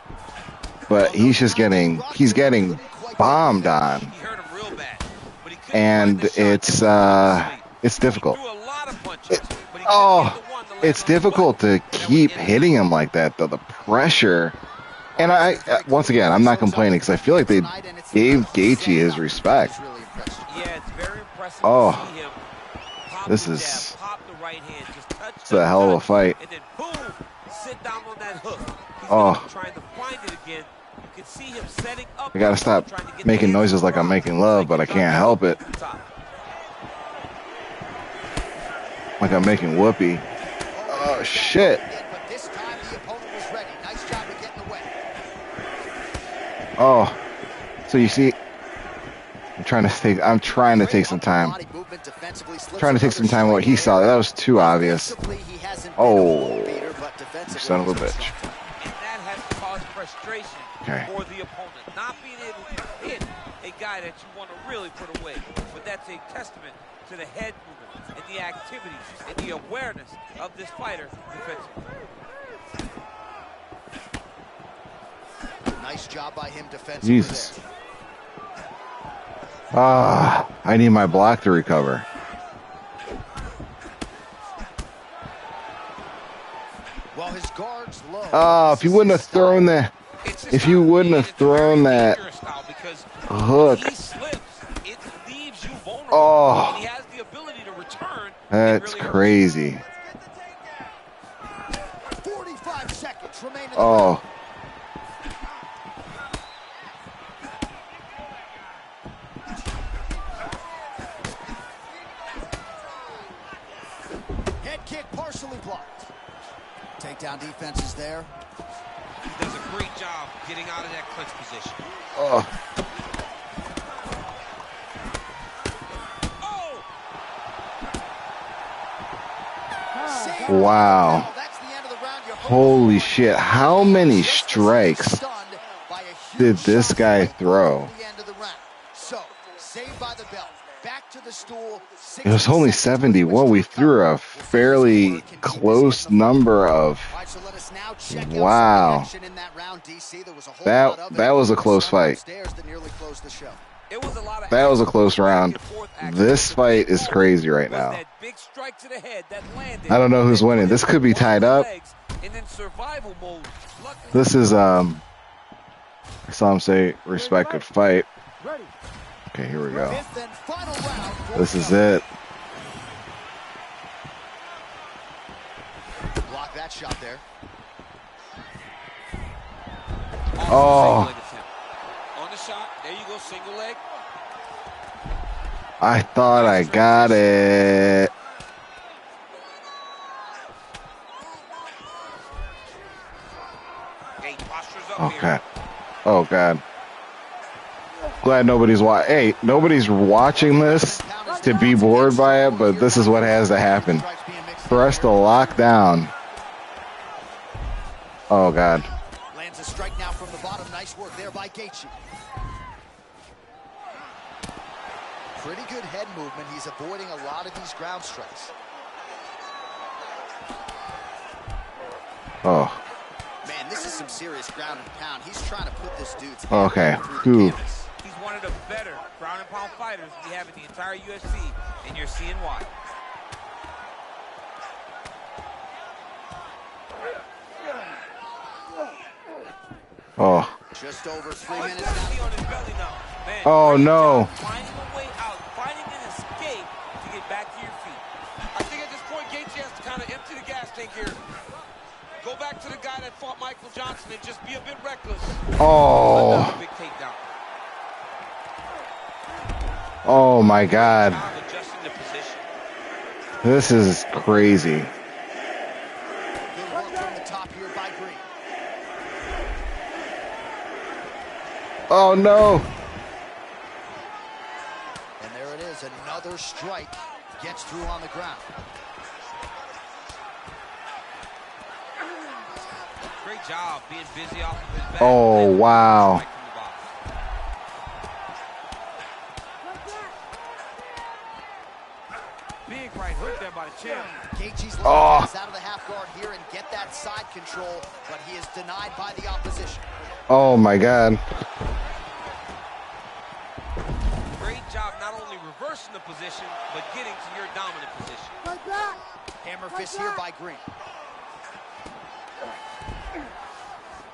But he's getting bombed on. He hurt him real bad. But he And it's difficult. It's difficult to keep hitting him like that though. The pressure. And once again, I'm not complaining because I feel like they gave Gaethje his respect. Yeah, it's very impressive Oh, to see him pop this the is jab, pop the right hand, just touch it's a hell of a fight. and then boom, sit down on that hook. He's trying to find it again. You can see him setting up. I gotta stop making noises like I'm making love, but I can't help it. Like I'm making whoopee. Oh shit. But this time the opponent was ready. Nice job to get in the way. Oh, so you see, I'm trying to take some time. Trying to take some time on what he saw. That was too obvious. Oh, you son of a bitch. And that has caused frustration for the opponent. Not being able to hit a guy that you want to really put away. But that's a testament to the head movement and the activities and the awareness of this fighter defensively. Nice job by him defensively. Jesus. I need my block to recover. Well, his guard's low. If you wouldn't have thrown that, hook. He slips, it leaves you vulnerable. Oh. And he has the ability to return That's really crazy. 45 seconds remain in the Oh. round. Head kick partially blocked. Takedown defense is there. He does a great job getting out of that clinch position. Oh. Wow. Holy shit. How many strikes did this guy throw? It was only 70. Well, we threw a fairly close number of. Wow. That was a close fight. That was a close round. This fight is crazy right now. I don't know who's winning. This could be tied up. This is I saw him say respect could fight. Okay, here we go. This is it. Block that shot there. Oh. On the shot, there you go, single leg. I thought I got it. Okay. Oh God. Glad nobody's Hey, nobody's watching this to be bored by it, but this is what has to happen for us to lock down. Oh God. Lands a strike now from the bottom. Nice work there by Gaethje. Pretty good head movement. He's avoiding a lot of these ground strikes. Oh. Man, this is some serious ground and pound. He's trying to put this dude's head Okay. through the Whew. canvas. He's one of the better ground and pound fighters we have in the entire UFC, and you're seeing why. Oh. Just over 3 minutes now. On his belly now. Man, Oh great no. job finding a way out, finding an escape to get back to your feet. I think at this point, Gaethje has to kind of empty the gas tank here. Go back to the guy that fought Michael Johnson and just be a bit reckless. Oh. Another big takedown. Oh my God. Adjusting the position. This is crazy. Good work from the top here by Green. Oh no. And there it is, another strike gets through on the ground. Great job being busy off of his back. Oh wow. Big right hook there by the champ. Gaethje's looking to pass out of the half guard here and get that side control, but he is denied by the opposition. Oh my God. Great job not only reversing the position, but getting to your dominant position. Hammer fist here by Green.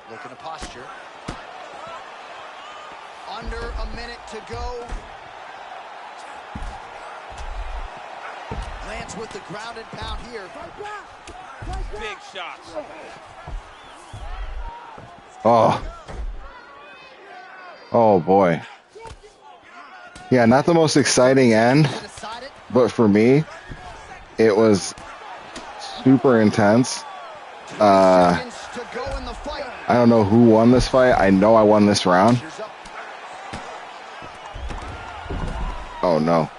Looking to posture. Under a minute to go. Lands with the ground and pound here. Big shots. Oh. Oh boy. Yeah, not the most exciting end, but for me, it was super intense. I don't know who won this fight. I know I won this round. Oh no.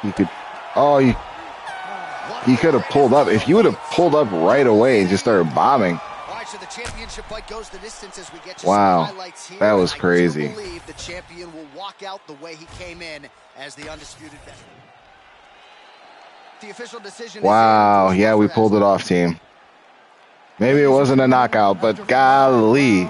He could. Oh, he could have pulled up. If you would have pulled up right away and just started bombing. So the championship fight goes the distance as we get to wow, some highlights here. That was crazy. I do believe the champion will walk out the way he came in as the undisputed best. The official decision. Wow, yeah, we pulled it off, team. Maybe it wasn't a knockout, but golly,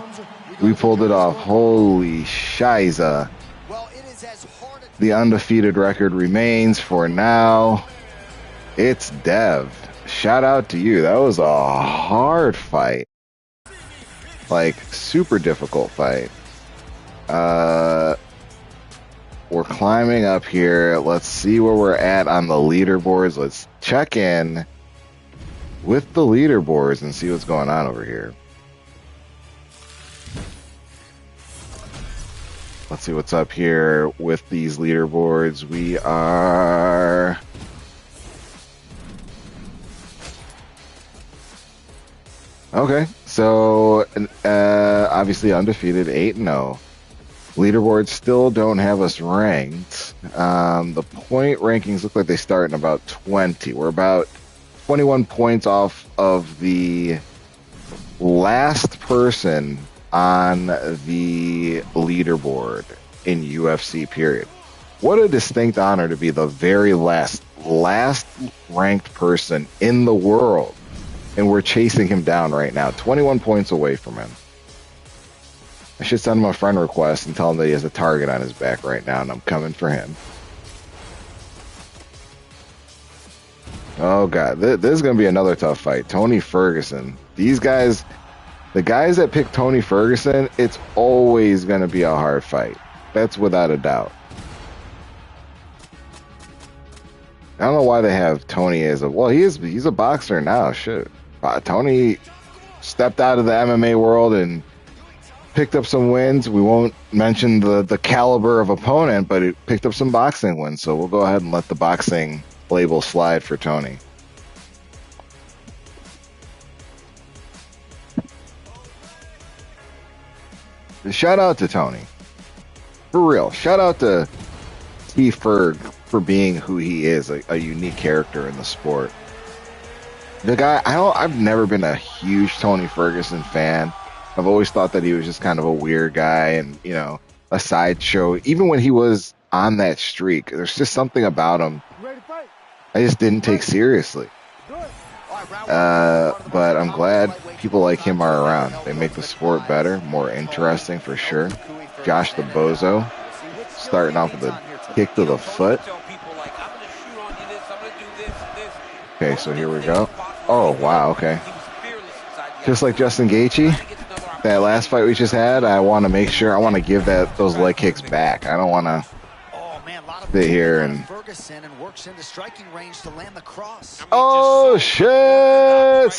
we pulled it off. Holy shiza. Well, it is as hard. The undefeated record remains for now. It's Dev. Shout out to you. That was a hard fight. Like, super difficult fight. we're climbing up here. Let's see where we're at on the leaderboards. Let's check in with the leaderboards and see what's going on over here. Let's see what's up here with these leaderboards. We are... Okay, so obviously undefeated, 8-0. Leaderboards still don't have us ranked. The point rankings look like they start in about 20. We're about 21 points off of the last person on the leaderboard in UFC, period. What a distinct honor to be the very last ranked person in the world. And we're chasing him down right now, 21 points away from him. I should send him a friend request and tell him that he has a target on his back right now, and I'm coming for him. Oh, God. This is going to be another tough fight. Tony Ferguson. These guys, the guys that pick Tony Ferguson, it's always going to be a hard fight. That's without a doubt. I don't know why they have Tony as a... Well, he's a boxer now. Shit. Tony stepped out of the MMA world and picked up some wins. We won't mention the caliber of opponent, but he picked up some boxing wins. So we'll go ahead and let the boxing label slide for Tony. Shout out to Tony. For real. Shout out to T. Ferg for being who he is, a unique character in the sport. The guy, I've never been a huge Tony Ferguson fan. I've always thought that he was just kind of a weird guy and, you know, a sideshow. Even when he was on that streak, there's just something about him I just didn't take seriously. But I'm glad people like him are around. They make the sport better, more interesting for sure. Josh the Bozo, starting off with a kick to the foot. Okay, so here we go. Oh, wow, okay. Just like Justin Gaethje, that last fight we just had, I want to make sure, I want to give those leg kicks back. I don't want to sit here and... Oh, shit!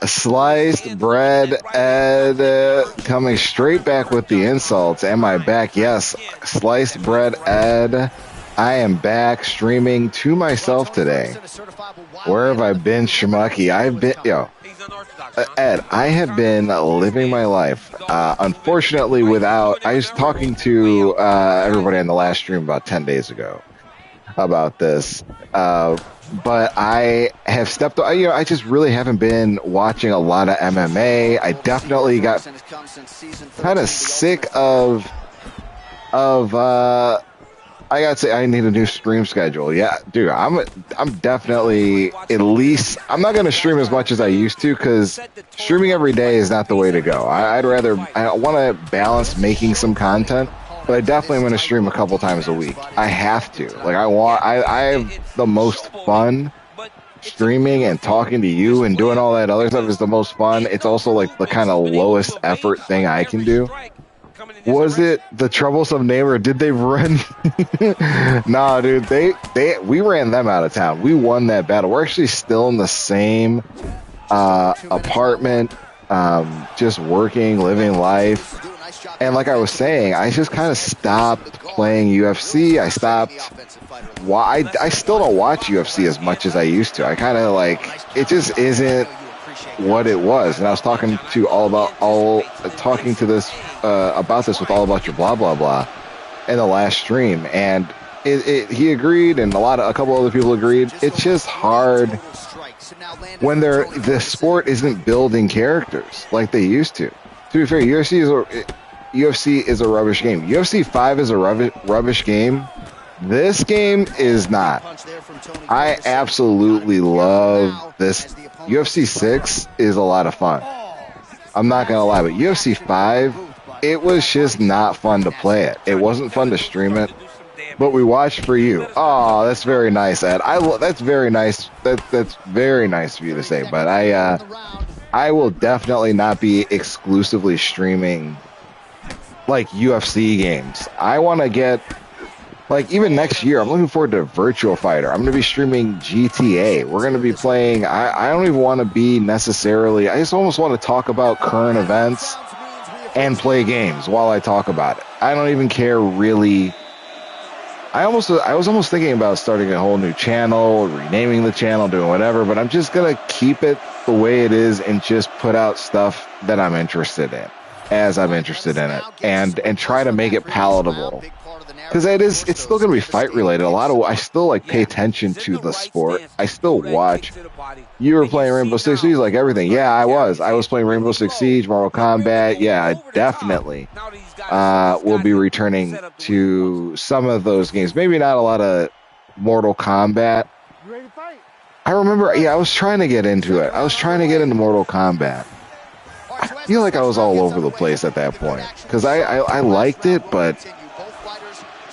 Sliced bread Ed coming straight back with the insults. Am I back? Yes. Sliced bread Ed. I am back streaming to myself today. Where have I been, Schmucky? Ed, I have been living my life. Unfortunately, I was talking to everybody on the last stream about 10 days ago about this. But I have stepped, I just really haven't been watching a lot of MMA. I definitely got kind of sick of I gotta say, I need a new stream schedule. Yeah, dude, I'm definitely at least. I'm not gonna stream as much as I used to because streaming every day is not the way to go. I want to balance making some content, but I definitely am gonna stream a couple times a week. I have to. Like I have the most fun streaming and talking to you and doing all that other stuff is the most fun. It's also like the kind of lowest effort thing I can do. Was it the troublesome neighbor? Did they run? Nah, dude, we ran them out of town. We won that battle. We're actually still in the same apartment, just working, living life. And like I was saying, I just kind of stopped playing UFC. I stopped. I still don't watch UFC as much as I used to. I kind of it just isn't what it was. And I was talking to about this with All About Your Blah Blah Blah in the last stream, and he agreed, and a couple other people agreed. It's just hard when the sport isn't building characters like they used to. To be fair, UFC is a rubbish game. UFC 5 is a rubbish game. This game is not. I absolutely love this. UFC 6 is a lot of fun. I'm not going to lie, but UFC 5, it was just not fun to play it. It wasn't fun to stream it, but we watched for you. Oh, that's very nice, Ed. That's very nice. That's very nice of you to say, but I will definitely not be exclusively streaming like UFC games. I want to get Like, even next year, I'm looking forward to Virtual Fighter. I'm going to be streaming GTA. We're going to be playing. I don't even want to be necessarily. I just almost want to talk about current events and play games while I talk about it. I don't even care really. I was almost thinking about starting a whole new channel, renaming the channel, doing whatever, but I'm just going to keep it the way it is and just put out stuff that I'm interested in, as I'm interested in it, and try to make it palatable. Because it's still going to be fight related. I still like pay attention to the sport. I still watch. You were playing Rainbow Six Siege, like everything. Yeah, I was playing Rainbow Six Siege, Mortal Kombat. Yeah, I definitely will be returning to some of those games. Maybe not a lot of Mortal Kombat. You ready to fight? I remember, I was trying to get into it. I was trying to get into Mortal Kombat. I feel like I was all over the place at that point because I liked it, but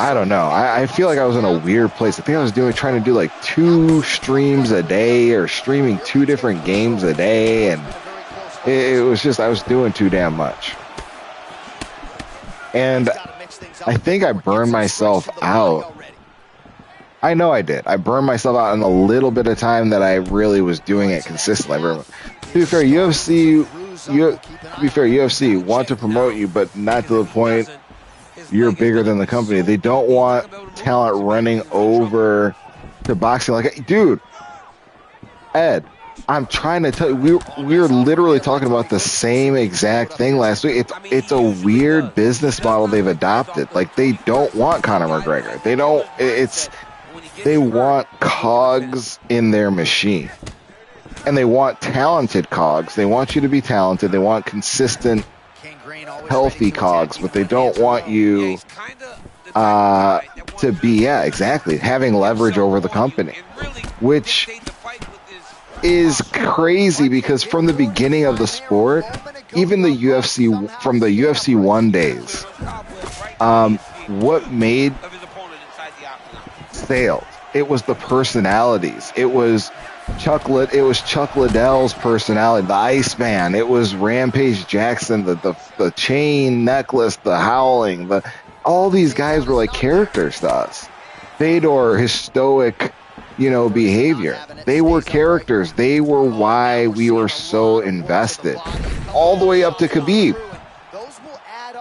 I don't know. I feel like I was in a weird place. I think I was trying to do like 2 streams a day or streaming 2 different games a day, and it was just, I was doing too damn much. And I think I burned myself out. I know I did. I burned myself out in a little bit of time that I really was doing it consistently. To be fair, UFC want to promote you, but not to the point you're bigger than the company. They don't want talent running over to boxing. Like, dude, Ed, I'm trying to tell you, we were literally talking about the same exact thing last week. It's a weird business model they've adopted. Like, they don't want Conor McGregor. They want cogs in their machine. And they want talented cogs. They want you to be talented. They want consistent, healthy cogs, but they don't want you to be, exactly, having leverage over the company, which is crazy because from the beginning of the sport, even the UFC, from the UFC 1 days, what made sales, it was the personalities. It was Chuck Liddell's personality, the Iceman. It was Rampage Jackson, the chain necklace, the howling. All these guys were like characters to us. Fedor, his stoic, behavior. They were characters. They were why we were so invested. All the way up to Khabib.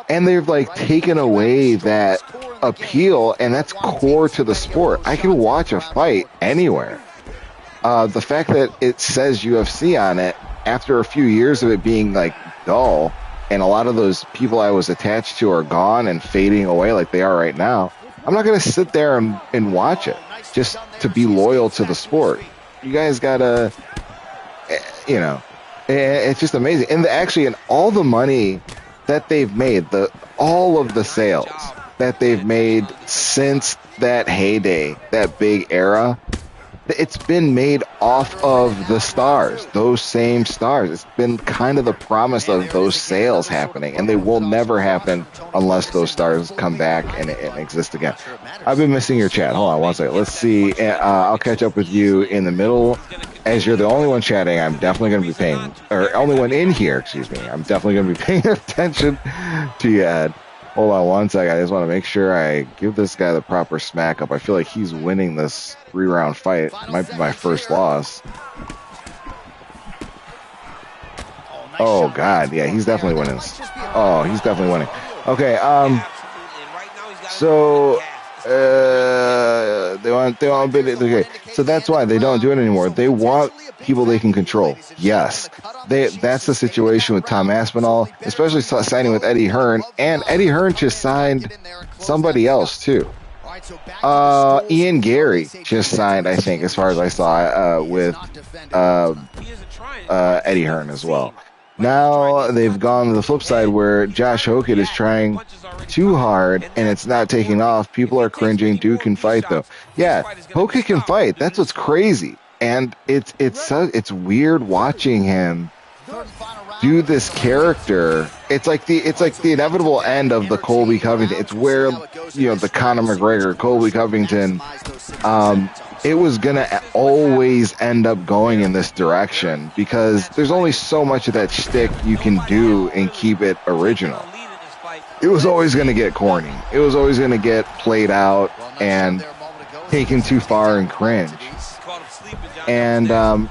And they've like taken away that appeal, and that's core to the sport. I can watch a fight anywhere. The fact that it says UFC on it, after a few years of it being like dull, and a lot of those people I was attached to are gone and fading away like they are right now, I'm not going to sit there and watch it just to be loyal to the sport. You guys gotta, it's just amazing. And and all the money that they've made, all of the sales that they've made since that heyday, that big era, it's been made off of the stars, those same stars. It's been kind of the promise of those sales happening, and they will never happen unless those stars come back and exist again. I've been missing your chat. Hold on one second. Let's see. I'll catch up with you in the middle. As you're the only one chatting, I'm definitely going to be paying, or only one in here, excuse me. I'm definitely going to be paying attention to you, Ed. Hold on one second. I just want to make sure I give this guy the proper smack up. I feel like he's winning this 3-round fight. It might be my first loss. Oh, God. Yeah, he's definitely winning this. Oh, he's definitely winning. Okay, so they want okay. So that's why they don't do it anymore. They want people they can control. Yes. That's the situation with Tom Aspinall, especially signing with Eddie Hearn, and Eddie Hearn just signed somebody else too. Ian Gary just signed, I think, as far as I saw, with Eddie Hearn as well. Now they've gone to the flip side where Josh Hokett is trying too hard and it's not taking off. People are cringing. Dude can fight though. Yeah, Hokett can fight. That's what's crazy. And it's weird watching him do this character. It's like the inevitable end of the Colby Covington. It's where the Conor McGregor, Colby Covington, it was gonna always end up going in this direction because there's only so much of that shtick you can do and keep it original. it was always going to get corny. It was always going to get played out and taken too far and cringe. And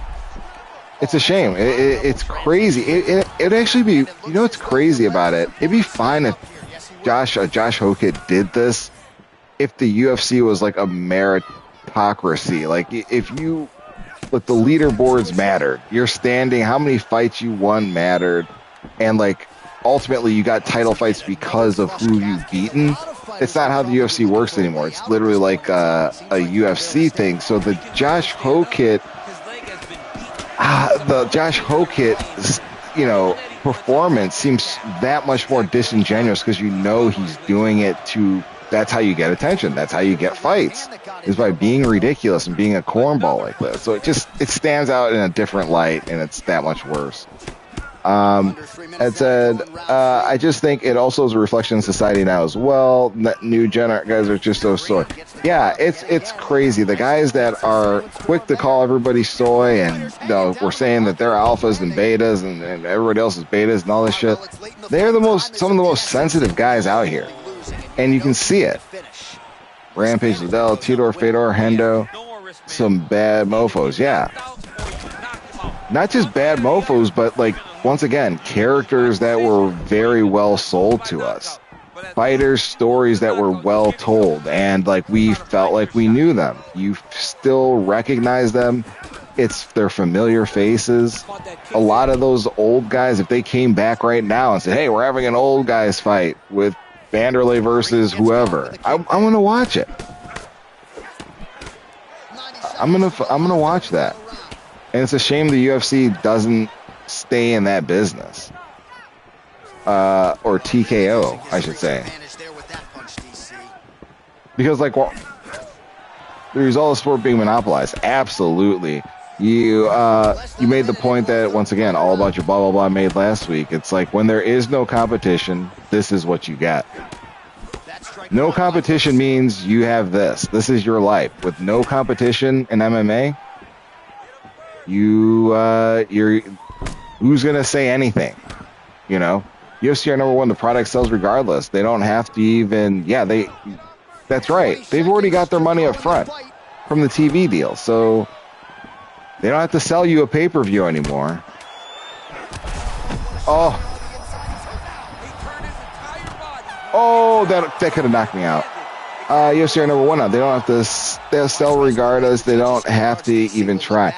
it's a shame. It's crazy. It'd actually be, you know what's crazy about it? It'd be fine if Josh Hokett did this if the UFC was like a meritocracy. Like if the leaderboards mattered. Your standing, how many fights you won mattered. And like ultimately you got title fights because of who you've beaten. It's not how the UFC works anymore. It's literally like a UFC thing. So the Josh Hokett, performance seems that much more disingenuous because you know he's doing it to. That's how you get attention. That's how you get fights, is by being ridiculous and being a cornball like this. So it stands out in a different light, and it's that much worse. It said, I just think it also is a reflection of society now as well. New gen guys are just so soy. Yeah, it's crazy. The guys that are quick to call everybody soy and we're saying that they're alphas and betas and everybody else is betas and all this shit. They're some of the most sensitive guys out here. And you can see it. Rampage, Liddell, Tudor, Fedor, Hendo, some bad mofos. Yeah. Not just bad mofos, but like, once again, characters that were very well sold to us. Fighters' stories that were well told, and like we felt like we knew them. You still recognize them. They're familiar faces. A lot of those old guys, if they came back right now and said, hey, we're having an old guys fight with Vanderlei versus whoever, I'm gonna watch it. I'm gonna watch that. And it's a shame the UFC doesn't stay in that business. Or TKO, I should say. Because, like, well, the result of sport being monopolized. Absolutely. You made the point that, once again, all about your blah, blah, blah made last week. It's like, when there is no competition, this is what you get. No competition means you have this. This is your life. With no competition in MMA, you're who's gonna say anything? UFC are number one. The product sells regardless. They don't have to even. Yeah, that's right. They've already got their money up front from the TV deal, so they don't have to sell you a pay-per-view anymore. That could have knocked me out. UFC are number one now. They don't have to. They'll sell regardless. They don't have to even try.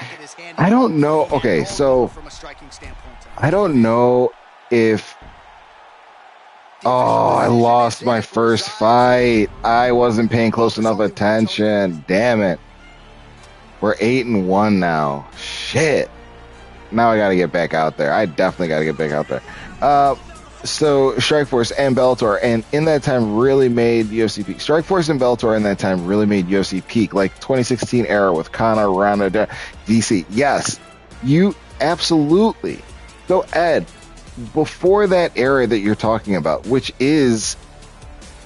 I don't know. Okay, so I don't know if. I lost my first fight. I wasn't paying close enough attention. Damn it. We're 8-1 now. Shit. Now I gotta get back out there. I definitely gotta get back out there. So Strikeforce and Bellator, and in that time really made UFC peak. Strikeforce and Bellator in that time really made UFC peak, like 2016 era with Conor, Ronda, DC. Yes, you absolutely. So Ed, before that era that you're talking about, which is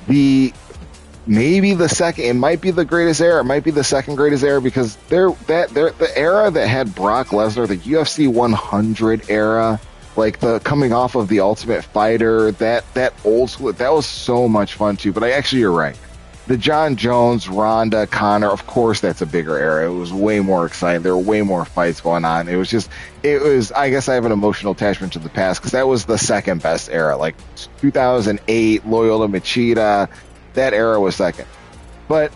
maybe the second, it might be the greatest era, it might be the second greatest era, because the era that had Brock Lesnar, the UFC 100 era, like the coming off of the Ultimate Fighter, that old school, that was so much fun too. But you're right. The John Jones, Ronda, Conor, of course, that's a bigger era. It was way more exciting. There were way more fights going on. I guess I have an emotional attachment to the past because that was the second best era. Like 2008, Loyola Machida, that era was second. But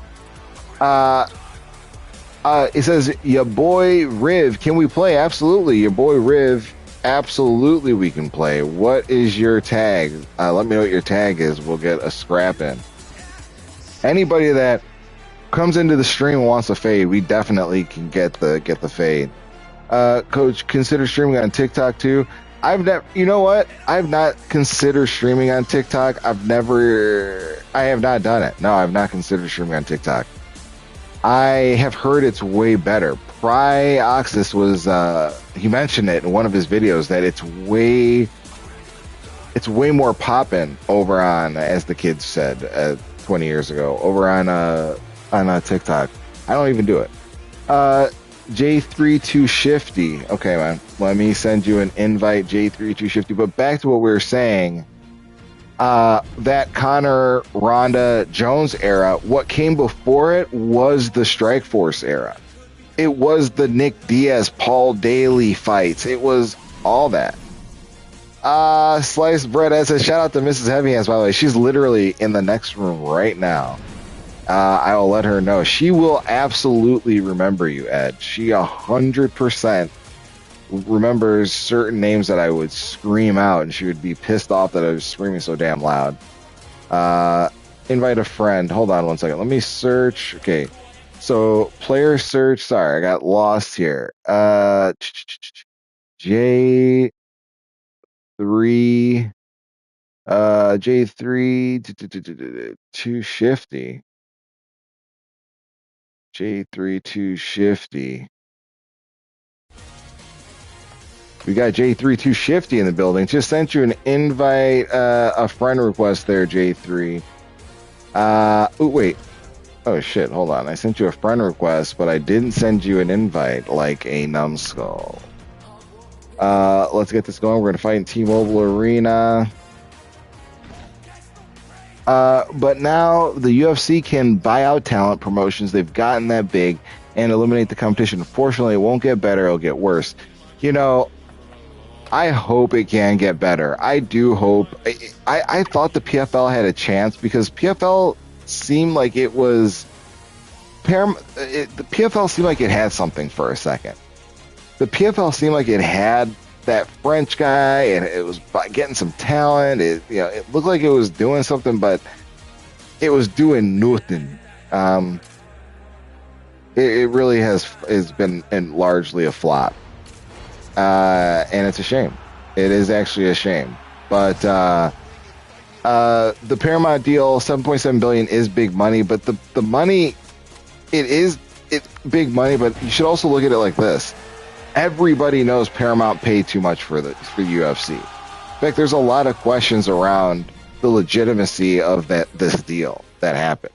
it says, your boy Riv, can we play? Absolutely. Your boy Riv, absolutely we can play. What is your tag? Let me know what your tag is. We'll get a scrap in. Anybody that comes into the stream and wants a fade, we definitely can get the fade. Coach, consider streaming on TikTok too. I've not considered streaming on TikTok. I have not done it. No, I've not considered streaming on TikTok. I have heard it's way better. Pryoxis was, he mentioned it in one of his videos that it's way more poppin' over on, as the kids said, 20 years ago, over on TikTok. I don't even do it. J32 Shifty. Okay, man. Let me send you an invite, J32 Shifty. But back to what we were saying. that Conor Ronda Jones era, what came before it was the Strikeforce era. It was the Nick Diaz, Paul Daly fights. It was all that. Sliced Bread as a shout out to Mrs. Heavy Hands, by the way. She's literally in the next room right now. I will let her know. She will absolutely remember you, Ed. She 100% remembers certain names that I would scream out, and she would be pissed off that I was screaming so damn loud. Invite a friend. Hold on one second. Let me search. Okay. So player search. Sorry, I got lost here. J3. J3 too shifty. J3 too shifty. We got J3 too shifty in the building. Just sent you an invite, a friend request there, J3. Oh wait. Oh shit, hold on. I sent you a friend request, but I didn't send you an invite like a numbskull. Let's get this going. We're gonna fight in T-Mobile Arena. But now the UFC can buy out talent promotions. They've gotten that big and eliminate the competition. Unfortunately, it won't get better. It'll get worse. You know, I hope it can get better. I do hope. I thought the PFL had a chance because PFL seemed like it was. The PFL seemed like it had something for a second. The PFL seemed like it had that French guy, and it was getting some talent. It looked like it was doing something, but it was doing nothing. It really has been largely a flop, and it's a shame. It is actually a shame. But the Paramount deal, $7.7 billion, is big money. But the money, it's big money. But you should also look at it like this. Everybody knows Paramount paid too much for UFC. In fact, there's a lot of questions around the legitimacy of this deal that happened,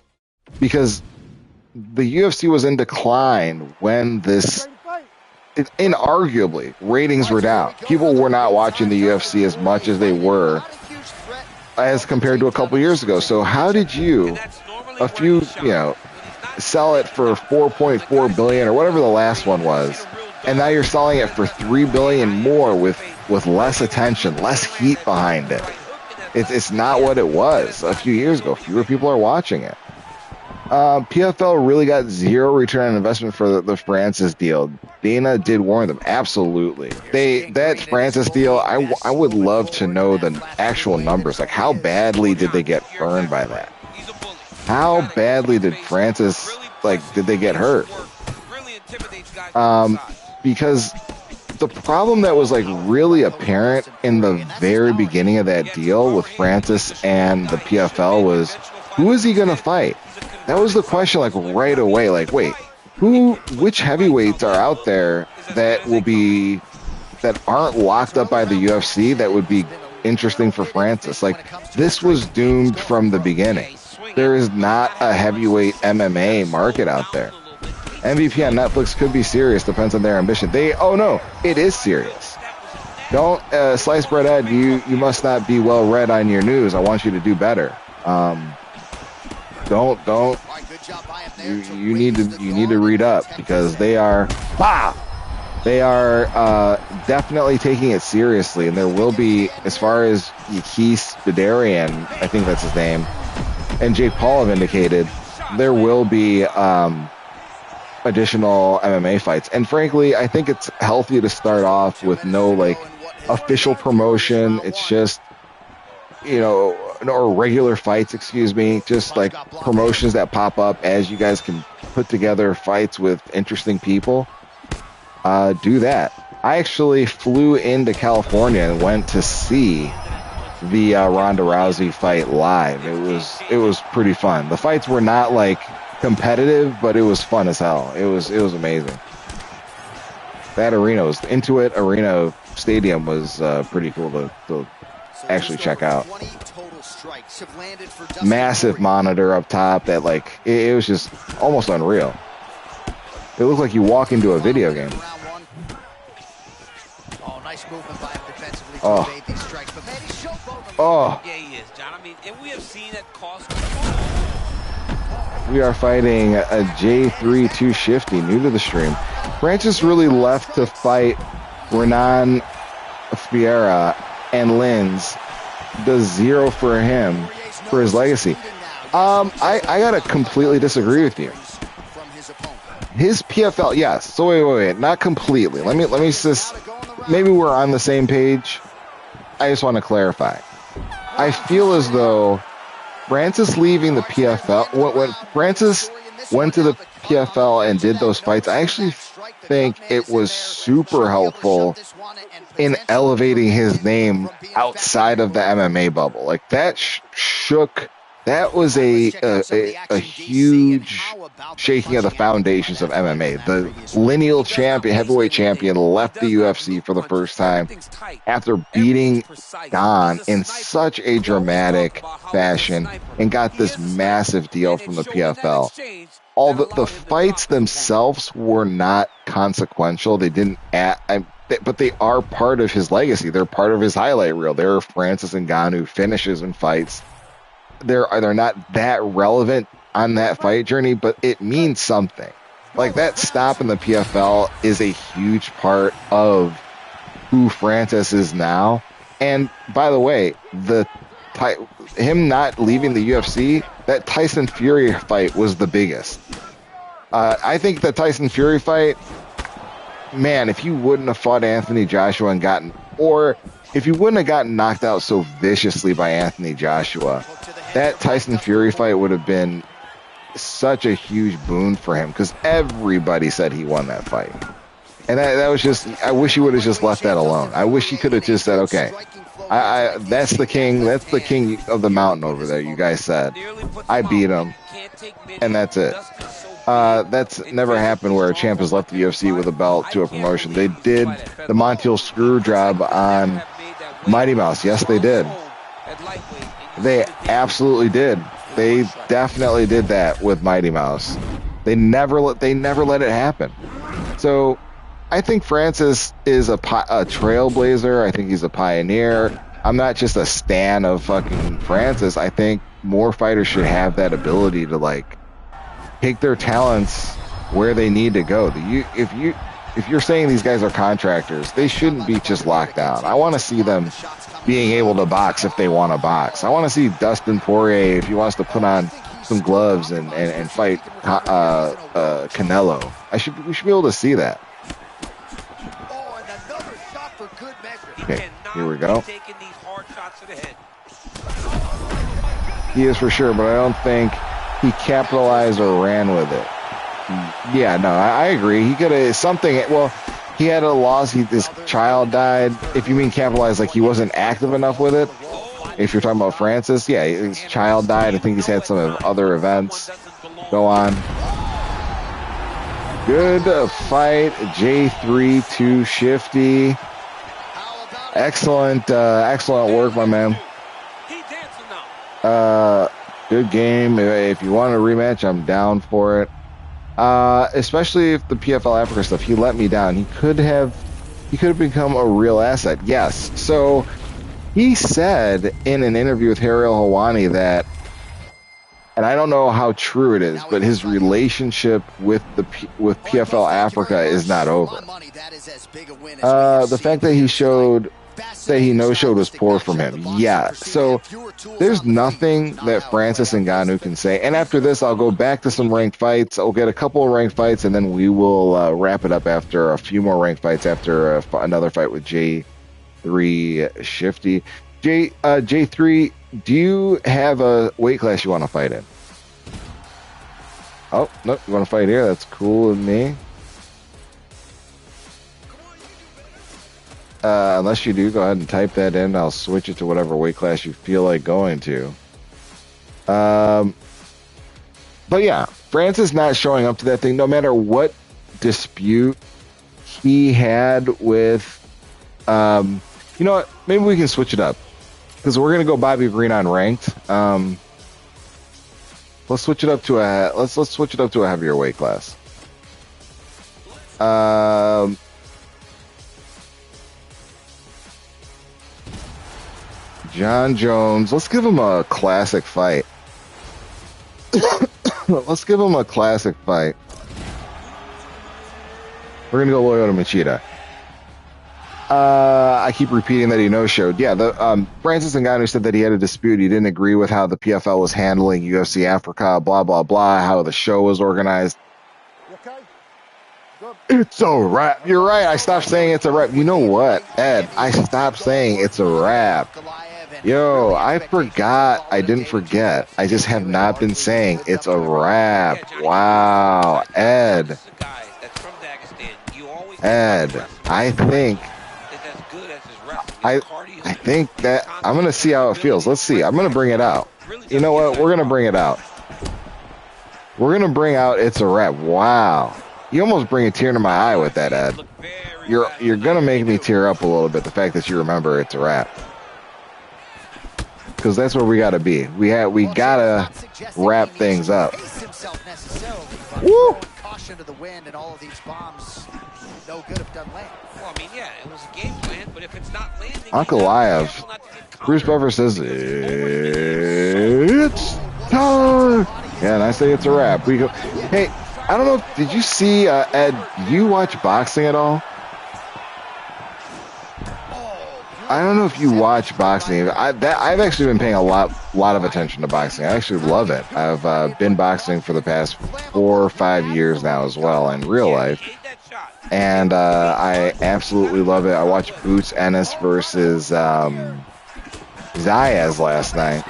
because the UFC was in decline when inarguably ratings were down. People were not watching the UFC as much as they were as compared to a couple years ago. So how did you, sell it for 4.4 billion or whatever the last one was, and now you're selling it for $3 billion more with less attention, less heat behind it? It's not what it was a few years ago. Fewer people are watching it. PFL really got zero return on investment for the Francis deal. Dana did warn them. Absolutely. That Francis deal, I would love to know the actual numbers. Like, how badly did they get burned by that? How badly did Francis, did they get hurt? Because the problem that was really apparent in the very beginning of that deal with Francis and the PFL was, who is he going to fight? That was the question, right away. Wait, which heavyweights are out there that aren't locked up by the UFC that would be interesting for Francis? This was doomed from the beginning. There is not a heavyweight MMA market out there. MVP on Netflix could be serious, depends on their ambition. It is serious. Don't, Slice Bread Ed, you must not be well read on your news. I want you to do better. You need to read up, because they are definitely taking it seriously, and there will be, as far as Yakis Bedarian, I think that's his name, and Jake Paul have indicated, there will be additional MMA fights. And frankly, I think it's healthy to start off with no official promotion. It's just or regular fights, just promotions that pop up as you guys can put together fights with interesting people. Do that. I actually flew into California and went to see the Ronda Rousey fight live. It was pretty fun. The fights were not competitive, but it was fun as hell. It was amazing. That arena was Intuit Arena Stadium was pretty cool to actually check out. Massive monitor up top that it was just almost unreal. It looked like you walk into a video game. Nice movement by him defensively. Oh. Yeah, he is, John. mean, and we have seen that cost. We are fighting a J3 2 Shifty, new to the stream. Francis really left to fight Renan Fiera and Linz. Does 0 for him for his legacy. I gotta completely disagree with you. His PFL, yes. So wait, not completely. Let me just, maybe we're on the same page. I just want to clarify. I feel as though Francis leaving the PFL, when Francis went to the PFL and did those fights, I actually think it was super helpful in elevating his name outside of the MMA bubble. Like that shook. That was a huge shaking of the foundations of MMA. The lineal champion, heavyweight champion, left the UFC for the first time after beating Don in such a dramatic fashion and got this massive deal from the PFL. All the fights themselves were not consequential. They didn't but they are part of his legacy. They're part of his highlight reel. There are Francis Ngannou finishes and fights. They're not that relevant on that fight journey, but it means something. Like that stop in the PFL is a huge part of who Francis is now. And by the way, him not leaving the UFC, that Tyson Fury fight was the biggest. I think the Tyson Fury fight, man, if you wouldn't have fought Anthony Joshua and if you wouldn't have gotten knocked out so viciously by Anthony Joshua, that Tyson Fury fight would have been such a huge boon for him because everybody said he won that fight. And that was just, I wish he would have just left that alone. I wish he could have just said, okay, that's the king of the mountain over there, you guys said. I beat him, and that's it. That's never happened where a champ has left the UFC with a belt to a promotion. They did the Montiel screw job on Mighty Mouse. Yes, they did. They absolutely did. They definitely did that with Mighty Mouse. They never let it happen. So I think Francis is a trailblazer. I think he's a pioneer. I'm not just a stan of fucking Francis. I think more fighters should have that ability to like take their talents where they need to go. If you're saying these guys are contractors, they shouldn't be just locked down. I want to see them being able to box if they want to box. I want to see Dustin Poirier if he wants to put on some gloves and fight Canelo. We should be able to see that. Okay, here we go. He is for sure, but I don't think he capitalized or ran with it. Yeah, no, I agree. He could have something. Well, he had a loss. His child died. If you mean capitalized, like he wasn't active enough with it. If you're talking about Francis, yeah, his child died. I think he's had some other events go on. Good fight, J3 2 Shifty. Excellent work, my man. Good game. If you want a rematch, I'm down for it. Especially if the PFL Africa stuff, he let me down. He could have become a real asset. Yes. So he said in an interview with Ariel Helwani that, and I don't know how true it is, but his relationship with PFL Africa is not over. The fact that he no-showed was poor from him. Yeah. So there's nothing that Francis Ngannou can say. And after this, I'll go back to some ranked fights. I'll get a couple of ranked fights, and then we will wrap it up after a few more ranked fights after another fight with J3 Shifty. J3, do you have a weight class you want to fight in? Oh, no, you want to fight here? That's cool with me. Unless you do, go ahead and type that in. I'll switch it to whatever weight class you feel like going to. But yeah, Francis not showing up to that thing, no matter what dispute he had with, you know what? Maybe we can switch it up because we're gonna go Bobby Green on ranked. Let's switch it up to let's switch it up to a heavier weight class. John Jones. Let's give him a classic fight. Let's give him a classic fight. We're going to go Lyoto Machida. I keep repeating that he no-showed. Yeah, the Francis Ngannou said that he had a dispute. He didn't agree with how the PFL was handling UFC Africa, blah, blah, blah, how the show was organized. Okay? Good. It's a wrap. You're right. I stopped saying it's a wrap. You know what, Ed? I stopped saying it's a wrap. Yo, I forgot. I didn't forget. I just have not been saying it's a wrap. Wow, Ed. Ed, I think that I'm going to see how it feels. Let's see. I'm going to bring it out. You know what? We're going to bring it out. We're going to bring out it's a wrap. Wow. You almost bring a tear to my eye with that, Ed. You're going to make me tear up a little bit, the fact that you remember it's a wrap. Because that's where we got to be. We got to wrap things up. Woo! To the wind and all of these bombs no good if done land. Well, I mean, yeah, it was a game plan, but if it's not landing, Uncle Liev, Bruce Buffer says it's time. Yeah, and I say it's a wrap. We go. Hey, I don't know. Did you see Ed? You watch boxing at all? I don't know if you watch boxing. I've actually been paying a lot of attention to boxing. I actually love it. I've been boxing for the past 4 or 5 years now as well in real life, and I absolutely love it. I watched Boots Ennis versus Zayas last night,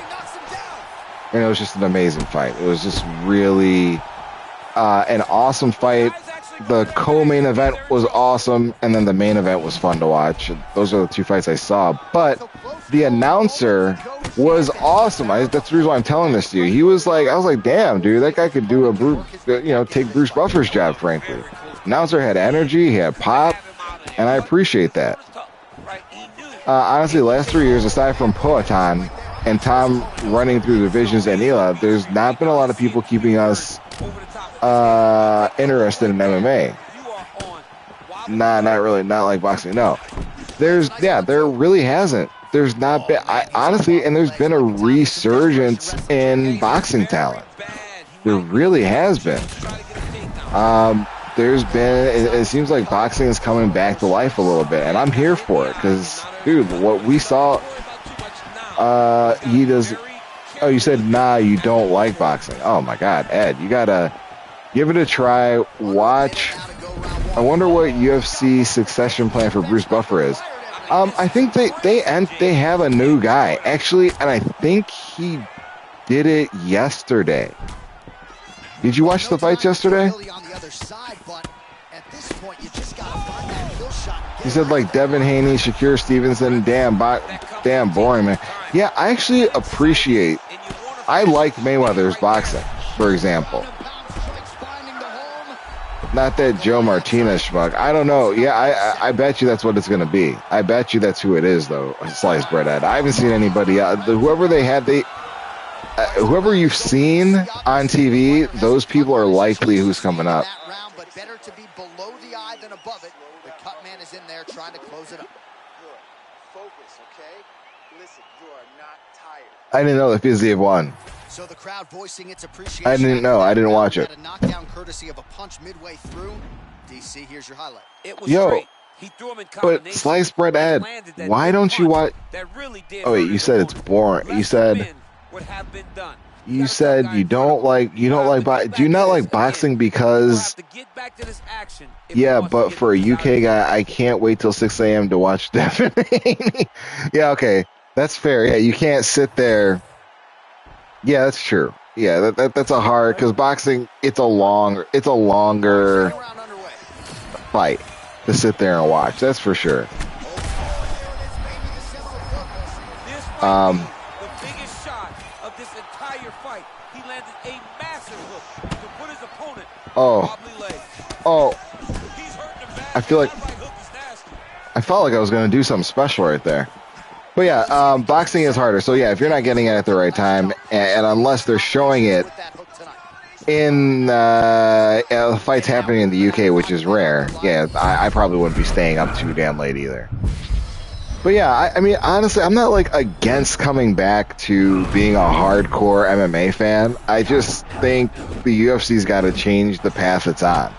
and it was just an amazing fight. It was just really an awesome fight. The co-main event was awesome, and then the main event was fun to watch. Those are the 2 fights I saw. But the announcer was awesome. That's the reason why I'm telling this to you. He was like, I was like, damn, dude, that guy could do take Bruce Buffer's job, frankly. Announcer had energy, he had pop, and I appreciate that. Honestly, the last 3 years, aside from Poatan and Tom running through divisions and Ela, there's not been a lot of people keeping us interested in MMA. Nah, not really. Not like boxing. No. There really hasn't. There's not been, honestly, and there's been a resurgence in boxing talent. There really has been. There's been, it seems like boxing is coming back to life a little bit, and I'm here for it, because, dude, what we saw, he does, oh, you said, nah, you don't like boxing. Oh, my God, Ed, you gotta give it a try, watch. I wonder what UFC succession plan for Bruce Buffer is. I think they have a new guy, actually, and I think he did it yesterday. Did you watch the fights yesterday? He said like Devin Haney, Shakur Stevenson, damn boring, man. Yeah, I actually appreciate, I like Mayweather's boxing, for example. Not that Joe Martinez schmuck. I don't know. Yeah, I bet you that's what it's going to be. I bet you that's who it is, though, Sliced Bread Ed. I haven't seen anybody else. Whoever you've seen on TV, those people are likely who's coming up. But better to be below the eye than above it. The cut man is in there trying to close it up. Focus, okay? Listen, you are not tired. I didn't know that Fizzy had won. So the crowd voicing its appreciation. I didn't know. I didn't watch it. A knockdown courtesy of a punch midway through. DC, here's your highlight. It was straight. He threw him in but Sliced Bread Ed, why don't you watch? Oh wait, you said it's boring. You said you don't like do you not like boxing because? Yeah, but for a UK guy, I can't wait till 6 a.m. to watch Devin Haney. Yeah, okay, that's fair. Yeah, you can't sit there. Yeah, that's true. Yeah, that's a hard, because boxing, it's a longer fight to sit there and watch. That's for sure. The biggest shot of this entire fight, he landed a massive hook to put his opponent wobbly legs. I felt like I was going to do something special right there. But yeah, boxing is harder. So yeah, if you're not getting it at the right time, and unless they're showing it in fights happening in the UK, which is rare, yeah, I probably wouldn't be staying up too damn late either. But yeah, I mean, honestly, I'm not like against coming back to being a hardcore MMA fan. I just think the UFC's got to change the path it's on.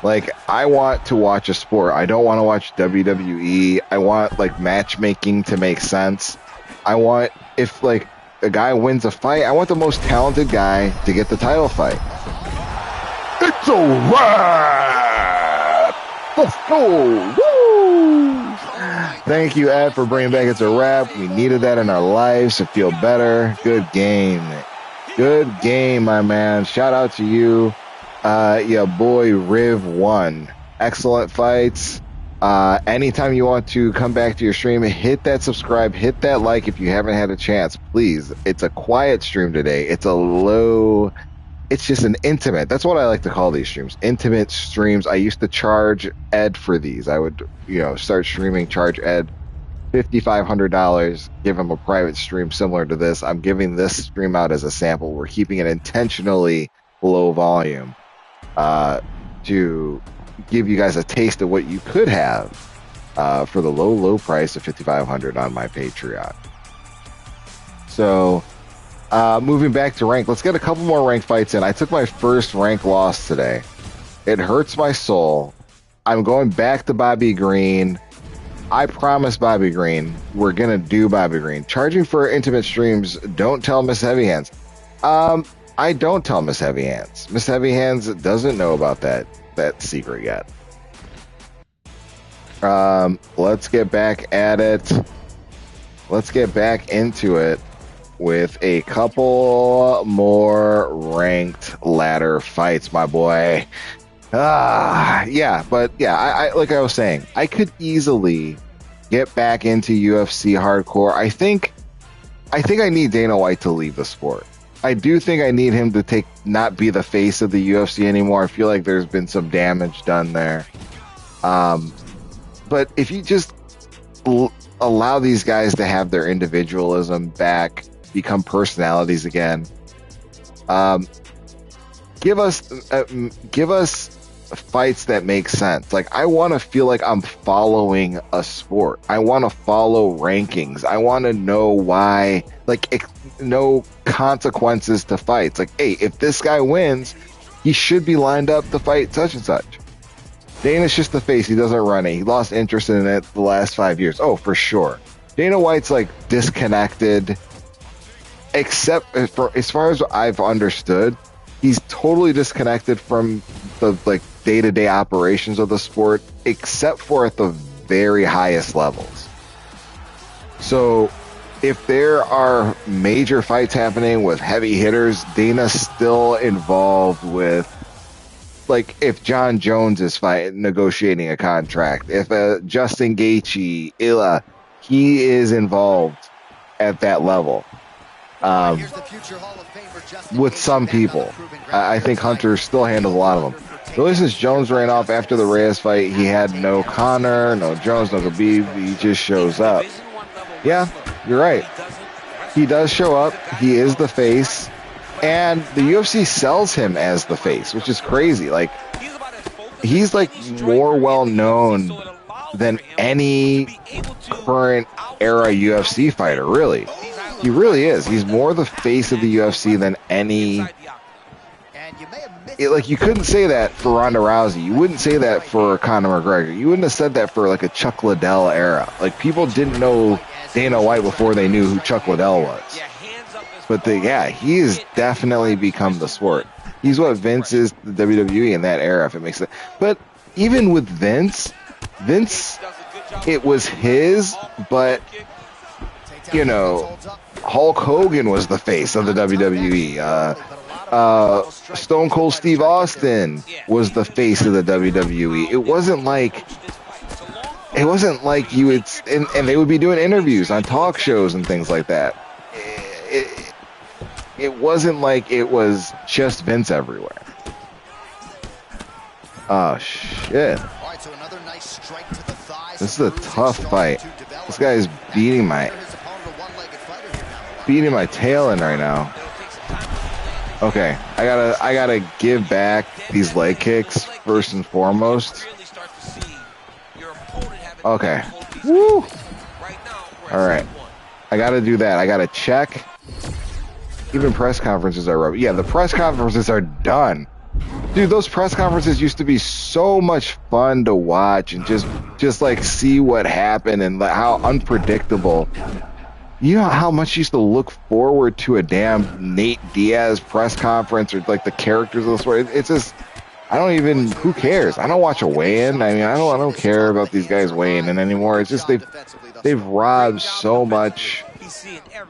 Like, I want to watch a sport. I don't want to watch WWE. I want like matchmaking to make sense. I want, if like a guy wins a fight, I want the most talented guy to get the title fight. It's a wrap. Let's go. Woo! Thank you, Ed, for bringing back It's a Wrap. We needed that in our lives to feel better. Good game. Good game, my man. Shout out to you. Yeah, boy, Riv1. Excellent fights. Anytime you want to come back to your stream, hit that subscribe, hit that like if you haven't had a chance, please. It's a quiet stream today. It's just an intimate. That's what I like to call these streams. Intimate streams. I used to charge Ed for these. I would, start streaming, charge Ed $5,500, give him a private stream similar to this. I'm giving this stream out as a sample. We're keeping it intentionally low volume to give you guys a taste of what you could have for the low price of $5,500 on my Patreon. So moving back to rank, let's get a couple more rank fights in. I took my first rank loss today. It hurts my soul. I'm going back to Bobby Green. I promise Bobby Green, we're going to do Bobby Green. Charging for intimate streams, don't tell Miss Heavy Hands. I don't tell Miss Heavy Hands. Miss Heavy Hands doesn't know about that secret yet. Let's get back at it. Let's get back into it with a couple more ranked ladder fights, my boy. I like I was saying, I could easily get back into UFC hardcore. I think I need Dana White to leave the sport. I do think I need him to not be the face of the UFC anymore. I feel like there's been some damage done there. But if you just allow these guys to have their individualism back, become personalities again, give us fights that make sense. Like, I want to feel like I'm following a sport. I want to follow rankings. I want to know why, no consequences to fights. Like, hey, if this guy wins, he should be lined up to fight such and such. Dana's just the face. He doesn't run it. He lost interest in it the last 5 years. Oh, for sure. Dana White's like disconnected, except for as far as I've understood, he's totally disconnected from the day-to-day operations of the sport, except for at the very highest levels. So if there are major fights happening with heavy hitters, Dana's still involved with, like, if John Jones is negotiating a contract, if Justin Gaethje, he is involved at that level. With some people, I think Hunter still handles a lot of them. Really, since Jones ran off after the Reyes fight, he had no Conor, no Jones, no Khabib. He just shows up. Yeah, you're right. He does show up. He is the face. And the UFC sells him as the face, which is crazy. Like, he's like more well known than any current era UFC fighter, really. He really is. He's more the face of the UFC than any. You couldn't say that for Ronda Rousey. You wouldn't say that for Conor McGregor. You wouldn't have said that for like a Chuck Liddell era. Like, people didn't know Dana White before they knew who Chuck Liddell was. But he has definitely become the sport. He's what Vince is to the WWE in that era, if it makes sense. But even with Vince, it was his, but, Hulk Hogan was the face of the WWE. Stone Cold Steve Austin was the face of the WWE. It wasn't like you would, and they would be doing interviews on talk shows and things like that. It wasn't like it was just Vince everywhere. Oh, shit. This is a tough fight. This guy is beating my tail in right now. Okay, I gotta give back these leg kicks first and foremost. Okay. Woo! All right. I got to do that. I got to check. Even press conferences are rubber. Yeah, the press conferences are done. Dude, those press conferences used to be so much fun to watch and just like see what happened and how unpredictable. You know how much you used to look forward to a damn Nate Diaz press conference or like the characters of the story. It's just, I don't even, who cares? I don't watch a weigh-in. I mean, I don't care about these guys weighing in anymore. It's just they've robbed so much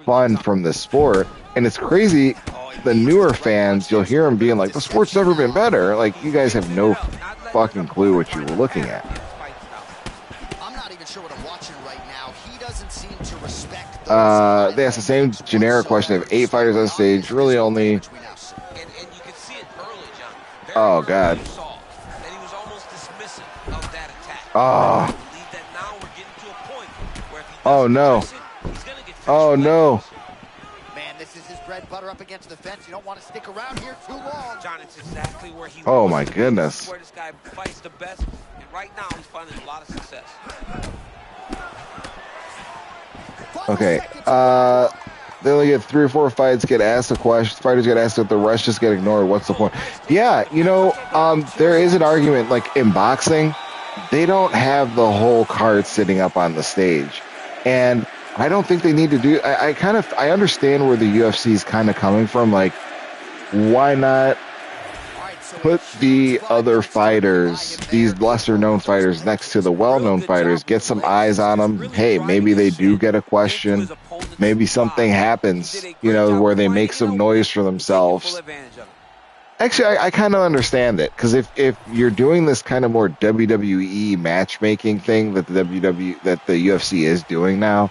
fun from the sport. And it's crazy, the newer fans, you'll hear them being like, the sport's never been better. Like, you guys have no fucking clue what you were looking at. I'm not even sure what I'm watching right now. He doesn't seem to respect they asked the same generic question of 8 fighters on stage, really only... And you can see it early, John. Oh, God. That he was almost dismissive of that attack. Oh. I believe that now we're getting to a point where if he Oh, no. he's gonna get Oh, no. Man, this is his bread and butter up against the fence. You don't want to stick around here too long. John, it's exactly where he Oh, wants my to be. goodness. This is where this guy fights the best, and right now he's finding a lot of success. Okay, they only get 3 or 4 fights, get asked a question, fighters get asked if the rest just get ignored. What's the point? Yeah, you know, there is an argument, like in boxing, they don't have the whole card sitting up on the stage. And I don't think they need to do, I understand where the UFC is kind of coming from, like, why not put the other fighters, these lesser-known fighters, next to the well-known fighters, get some eyes on them. Hey, maybe they do get a question. Maybe something happens, you know, where they make some noise for themselves. Actually, I kind of understand it, because if you're doing this kind of more WWE matchmaking thing that the UFC is doing now,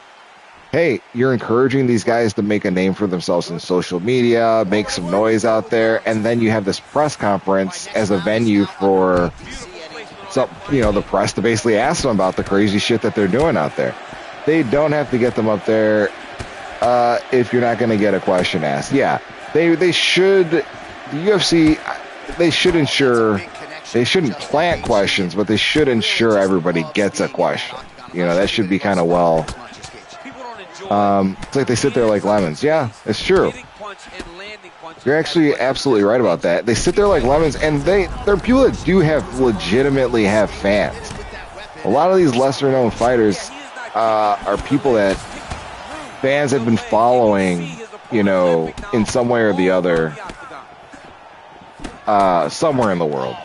hey, you're encouraging these guys to make a name for themselves in social media, make some noise out there, and then you have this press conference as a venue for some, you know, the press to basically ask them about the crazy shit that they're doing out there. They don't have to get them up there if you're not going to get a question asked. Yeah, they should, the UFC, they should ensure, they shouldn't plant questions, but they should ensure everybody gets a question. You know, that should be kind of well... it's like they sit there like lemons. Yeah, it's true. You're actually absolutely right about that. They sit there like lemons, and they're people that do have legitimately have fans. A lot of these lesser known fighters are people that fans have been following, you know, in some way or the other, somewhere in the world.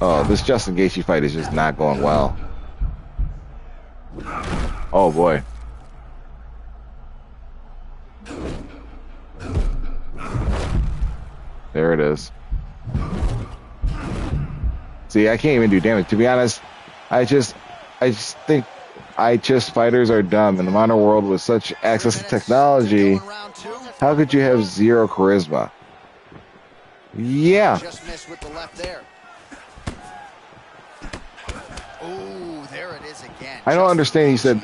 Oh, this Justin Gaethje fight is just not going well. Oh boy. There it is. See, I can't even do damage. To be honest, I just think fighters are dumb. In the modern world with such access to technology, how could you have zero charisma? Yeah. Just missed with the left there. Ooh, there it is again. I don't understand. He said,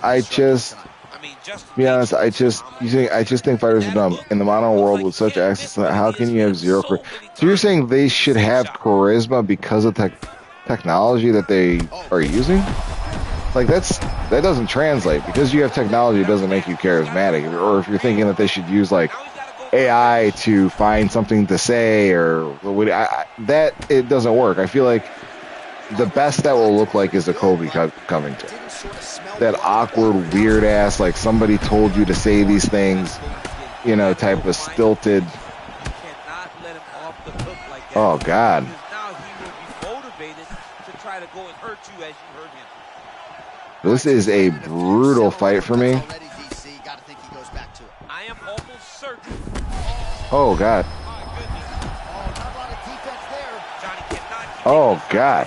to be honest, I just think fighters are dumb. In the modern world with such access, how can you have zero charisma? So you're saying they should have charisma because of technology that they are using? Like that doesn't translate. Because you have technology, it doesn't make you charismatic. Or if you're thinking that they should use like AI to find something to say, or that it doesn't work. I feel like the best that will look like is a Kobe Covington. That awkward, weird ass, like somebody told you to say these things, you know, type of stilted. Oh God. This is a brutal fight for me. Oh God. Oh God.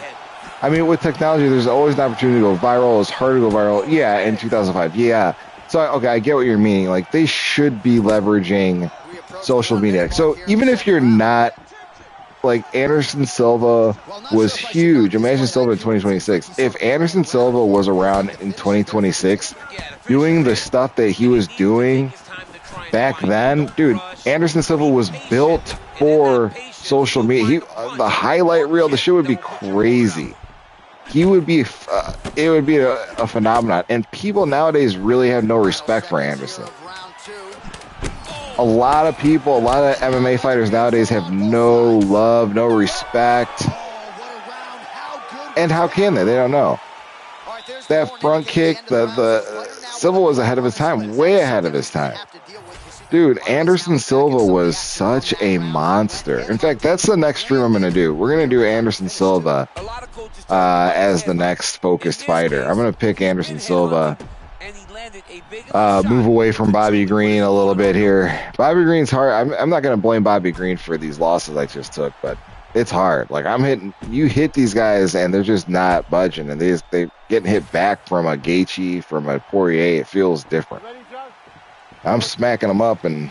I mean, with technology, there's always an opportunity to go viral. It's hard to go viral. Yeah, in 2005. Yeah. So, okay, I get what you're meaning. Like, they should be leveraging social media. So, even if you're not, like, Anderson Silva was huge. Imagine Silva in 2026. If Anderson Silva was around in 2026, doing the stuff that he was doing back then, dude, Anderson Silva was built for social media. The highlight reel, the shit would be crazy. He would be, it would be a phenomenon. And people nowadays really have no respect for Anderson. A lot of people, a lot of MMA fighters nowadays have no love, no respect. And how can they? They don't know. That front kick, the Silva was ahead of his time, way ahead of his time. Dude, Anderson Silva was such a monster. In fact, that's the next stream I'm going to do. We're going to do Anderson Silva as the next focused fighter. I'm going to pick Anderson Silva. Move away from Bobby Green a little bit here. Bobby Green's hard. I'm not going to blame Bobby Green for these losses I just took, but it's hard. Like, you hit these guys and they're just not budging, and they getting hit back from a Gaethje, from a Poirier. It feels different. I'm smacking them up and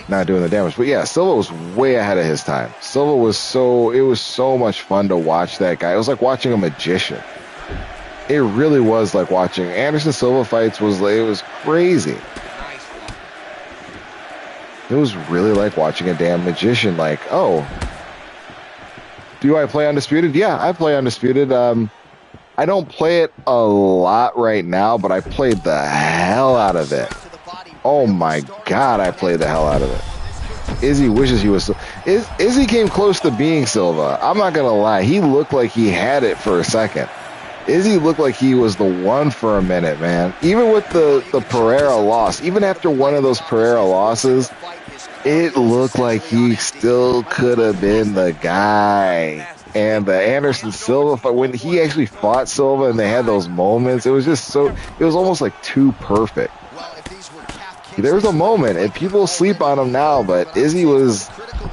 not doing the damage. But yeah, Silva was way ahead of his time. Silva was it was so much fun to watch that guy. It was like watching a magician. It really was like watching Anderson Silva fights. It was crazy. It was really like watching a damn magician. Like, oh, do I play Undisputed? Yeah, I play Undisputed. I don't play it a lot right now, but I played the hell out of it. Oh my God, I played the hell out of it. Izzy wishes he was. Izzy came close to being Silva. I'm not gonna lie. He looked like he had it for a second. Izzy looked like he was the one for a minute, man. Even with the Pereira loss, even after one of those Pereira losses, it looked like he still could have been the guy. And the Anderson Silva fight, when he actually fought Silva and they had those moments, it was just it was almost like too perfect. There was a moment, and people sleep on him now, but Izzy was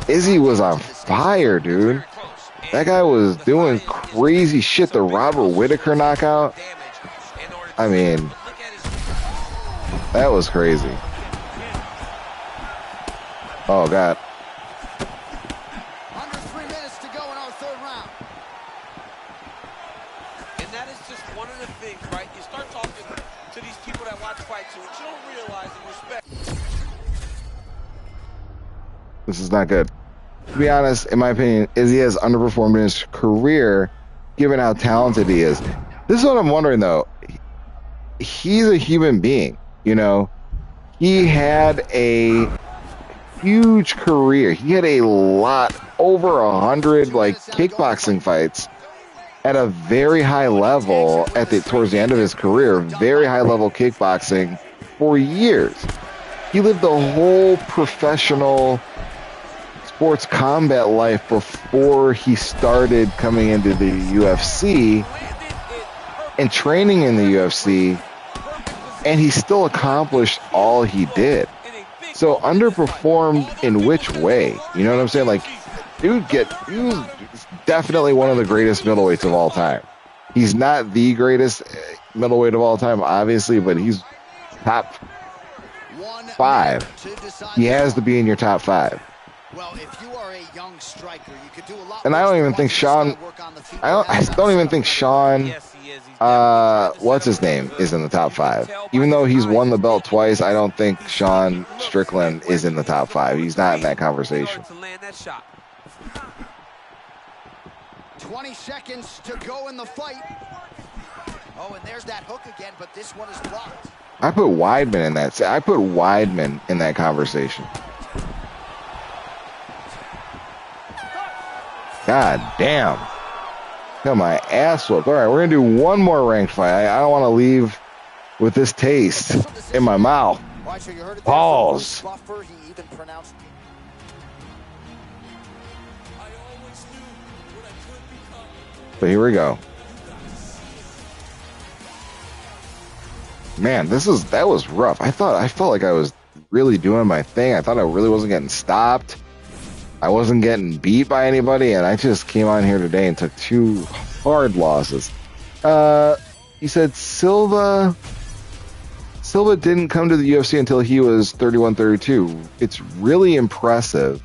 on fire, dude. That guy was doing crazy shit. The Robert Whittaker knockout. I mean, that was crazy. Oh, God. Under 3 minutes to go in our third round. And that is just one of the things, right? You start talking to these people that watch fights, and what you don't realize and respect. This is not good. To be honest, in my opinion, Izzy has underperformed in his career, given how talented he is. This is what I'm wondering, though. He's a human being, you know? He had a huge career. He had a lot, over 100 like kickboxing fights at a very high level towards the end of his career. Very high level kickboxing for years. He lived the whole professional sports combat life before he started coming into the UFC and training in the UFC, and he still accomplished all he did. So underperformed in which way? You know what I'm saying? Like, he was definitely one of the greatest middleweights of all time. He's not the greatest middleweight of all time, obviously, but he's top 5. He has to be in your top 5. Well, if you are a young striker, you could do a lot. And I don't even think Sean. I don't even think Sean. What's his name is in the top 5. Even though he's won the belt twice, I don't think Sean Strickland is in the top 5. He's not in that conversation. 20 seconds to go in the fight. Oh, and there's that hook again, but this one is blocked. I put Weidman in that. I put Weidman in that conversation. God damn. Got my ass whooped. All right, we're going to do one more ranked fight. I don't want to leave with this taste in my mouth. Pause. But here we go. Man, that was rough. I felt like I was really doing my thing. I thought I really wasn't getting stopped. I wasn't getting beat by anybody, and I just came on here today and took 2 hard losses. You said Silva didn't come to the UFC until he was 31-32. It's really impressive.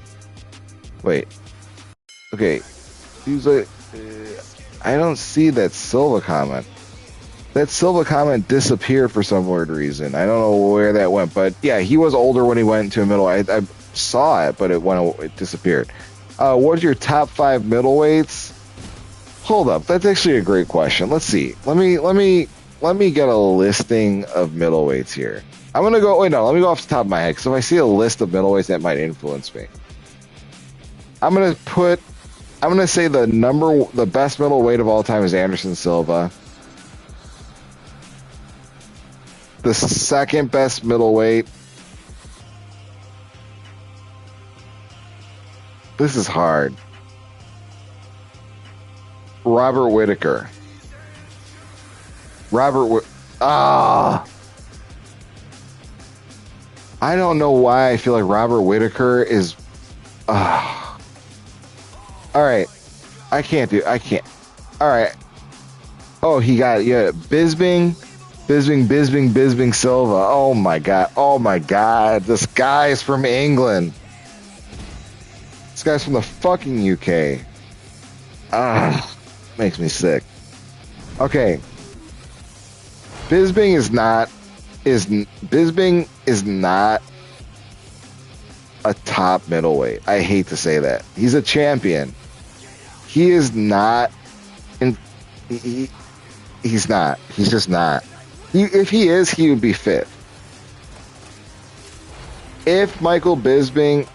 Wait. Okay. I don't see that Silva comment. That Silva comment disappeared for some weird reason. I don't know where that went, but yeah, he was older when he went into a middle. I saw it, but it disappeared. What's your top 5 middleweights? Hold up, that's actually a great question. Let's see. Let me get a listing of middleweights here. I'm gonna go. Wait, no. Let me go off the top of my head. Because if I see a list of middleweights, that might influence me. I'm gonna say the best middleweight of all time is Anderson Silva. The second best middleweight. This is hard. Robert Whittaker. I don't know why I feel like Robert Whittaker is. All right, I can't. All right. Oh, he got Bisping Silva. Oh my god. This guy's from England. This guy's from the fucking UK. Makes me sick. Okay. Bisping is not a top middleweight. I hate to say that. He's a champion. He is not. He's not. He's just not. If he is, he would be fifth. If Michael Bisping,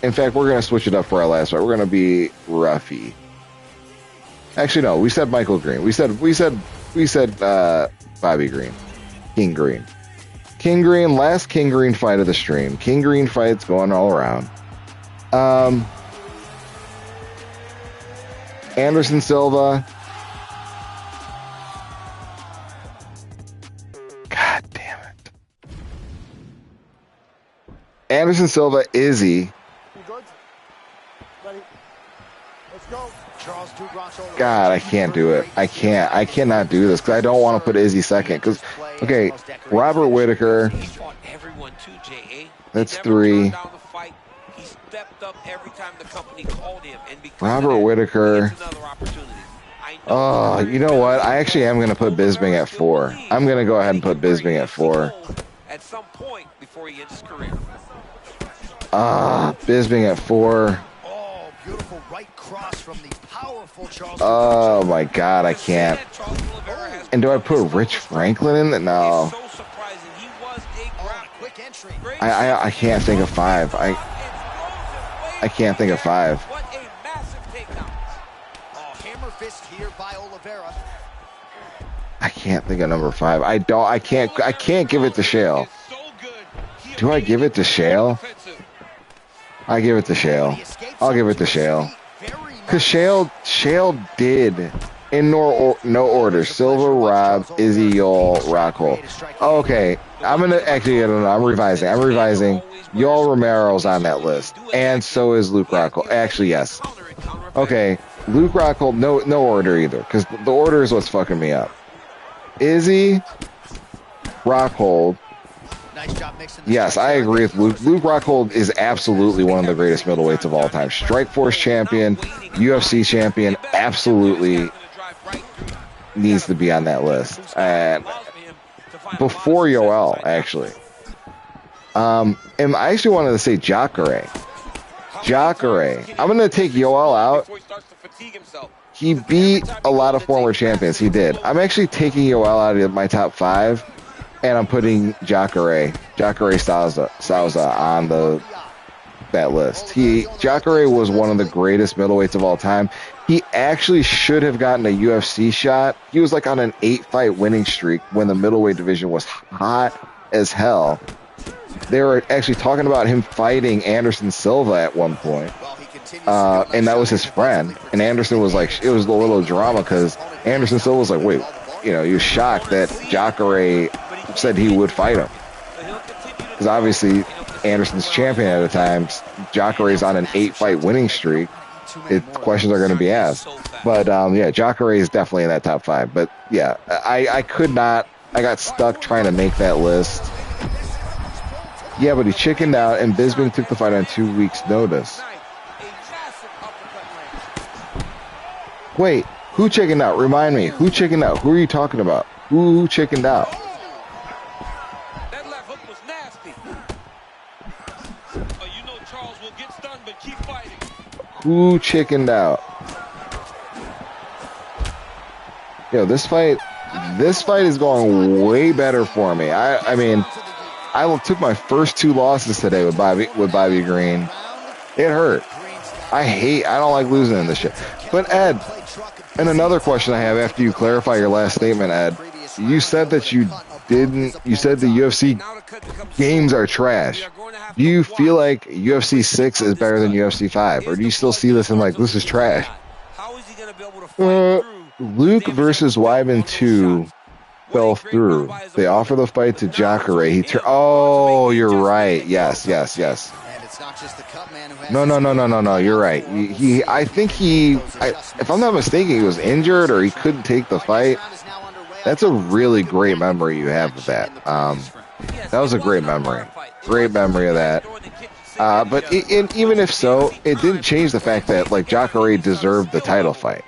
in fact, we're gonna switch it up for our last fight. We're gonna be Ruffy. Actually, no. We said Michael Green. We said Bobby Green. King Green. Last King Green fight of the stream. King Green fights going all around. Anderson Silva. God damn it. Anderson Silva, Izzy. You good? Ready? Let's go. God, I can't do it. I cannot do this because I don't want to put Izzy second. Because, okay, Robert Whittaker. That's 3. Robert Whittaker. Oh, you know what? I actually am going to put Bisping at 4. I'm going to go ahead and put Bisping at 4. At some point before he ends his career. Bisping at 4. Oh, beautiful right cross from the powerful Charles. Oh my God, I can't. And do I put Rich Franklin in that? No. I can't think of 5. I can't think of 5. What a massive takedown. Oh, hammer fist here by Oliveira. I can't think of number 5. I can't give it to Shale. Do I give it to Shale? I give it to Shale. I'll give it to Shale. Because Shale did, in no order, Silva, Rob, Izzy, Yoel, Rockhold. Okay, I'm revising. Yoel Romero's on that list. And so is Luke Rockhold. Actually, yes. Okay, Luke Rockhold, no order either. Because the order is what's fucking me up. Izzy, Rockhold. Yes, I agree with Luke. Luke Rockhold is absolutely one of the greatest middleweights of all time. Strikeforce champion, UFC champion, absolutely needs to be on that list. And before Yoel, actually. And I actually wanted to say Jacare. I'm going to take Yoel out. He beat a lot of former champions. He did. I'm actually taking Yoel out of my top 5. And I'm putting Jacare Souza on that list. Jacare was one of the greatest middleweights of all time. He actually should have gotten a UFC shot. He was like on an 8-fight winning streak when the middleweight division was hot as hell. They were actually talking about him fighting Anderson Silva at one point. And that was his friend. And Anderson was like, it was a little drama because Anderson Silva was like, wait, he was shocked that Jacare said he would fight him. Because obviously, Anderson's champion at the time. Jacare's on an 8-fight winning streak. Questions are going to be asked. But, Jacare is definitely in that top 5. But, yeah, I could not. I got stuck trying to make that list. Yeah, but he chickened out, and Bisping took the fight on 2 weeks' notice. Wait, who chickened out? Remind me. Who chickened out? Who are you talking about? Who chickened out? That left hook was nasty. Charles will get stunned, but keep fighting. Who chickened out? Yo, this fight is going way better for me. I mean, I took my first 2 losses today with Bobby Green. It hurt. I don't like losing in this shit. But Ed, and another question I have after you clarify your last statement, Ed, you said that you said the UFC games are trash. Do you feel like UFC 6 is better than UFC 5? Or do you still see this and like, this is trash? Luke versus Wyman 2 fell through. They offer the fight to Jacare. Oh, you're right. Yes. No. You're right. If I'm not mistaken, he was injured or he couldn't take the fight. That's a really great memory you have of that. That was a great memory. Great memory of that. But even if so, it didn't change the fact that like Jacare deserved the title fight.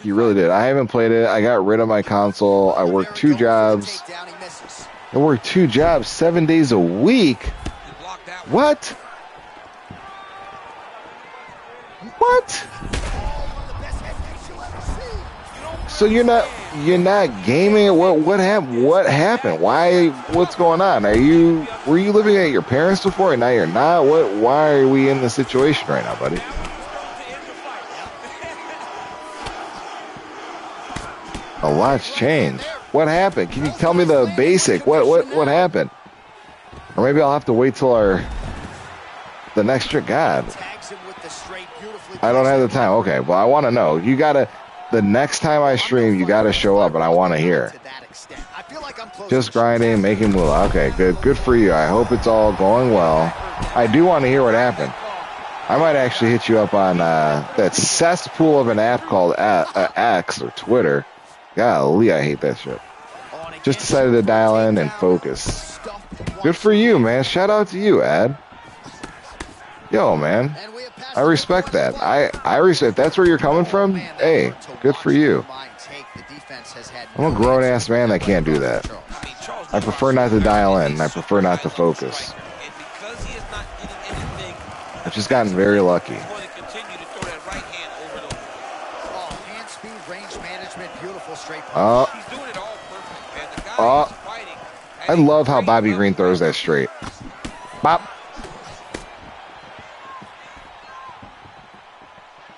He really did. I haven't played it. I got rid of my console. I worked 2 jobs. 7 days a week. What? So you're not gaming? What happened? What's going on? Were you living at your parents before and now you're not? Why are we in this situation right now, buddy? A lot's changed. What happened? Can you tell me the basic? What happened? Or maybe I'll have to wait till the next trick. God, I don't have the time. Okay, well I want to know. The next time I stream, you gotta show up, and I want to hear. Just grinding, making moolah. Okay, good for you. I hope it's all going well. I do want to hear what happened. I might actually hit you up on that cesspool of an app called X or Twitter. Golly, I hate that shit. Just decided to dial in and focus. Good for you, man. Shout out to you, Ad. Yo, man. I respect that. I respect. That's where you're coming from. Hey, good for you. I'm a grown-ass man that can't do that. I prefer not to dial in. I prefer not to focus. I've just gotten very lucky. I love how Bobby Green throws that straight. Bop.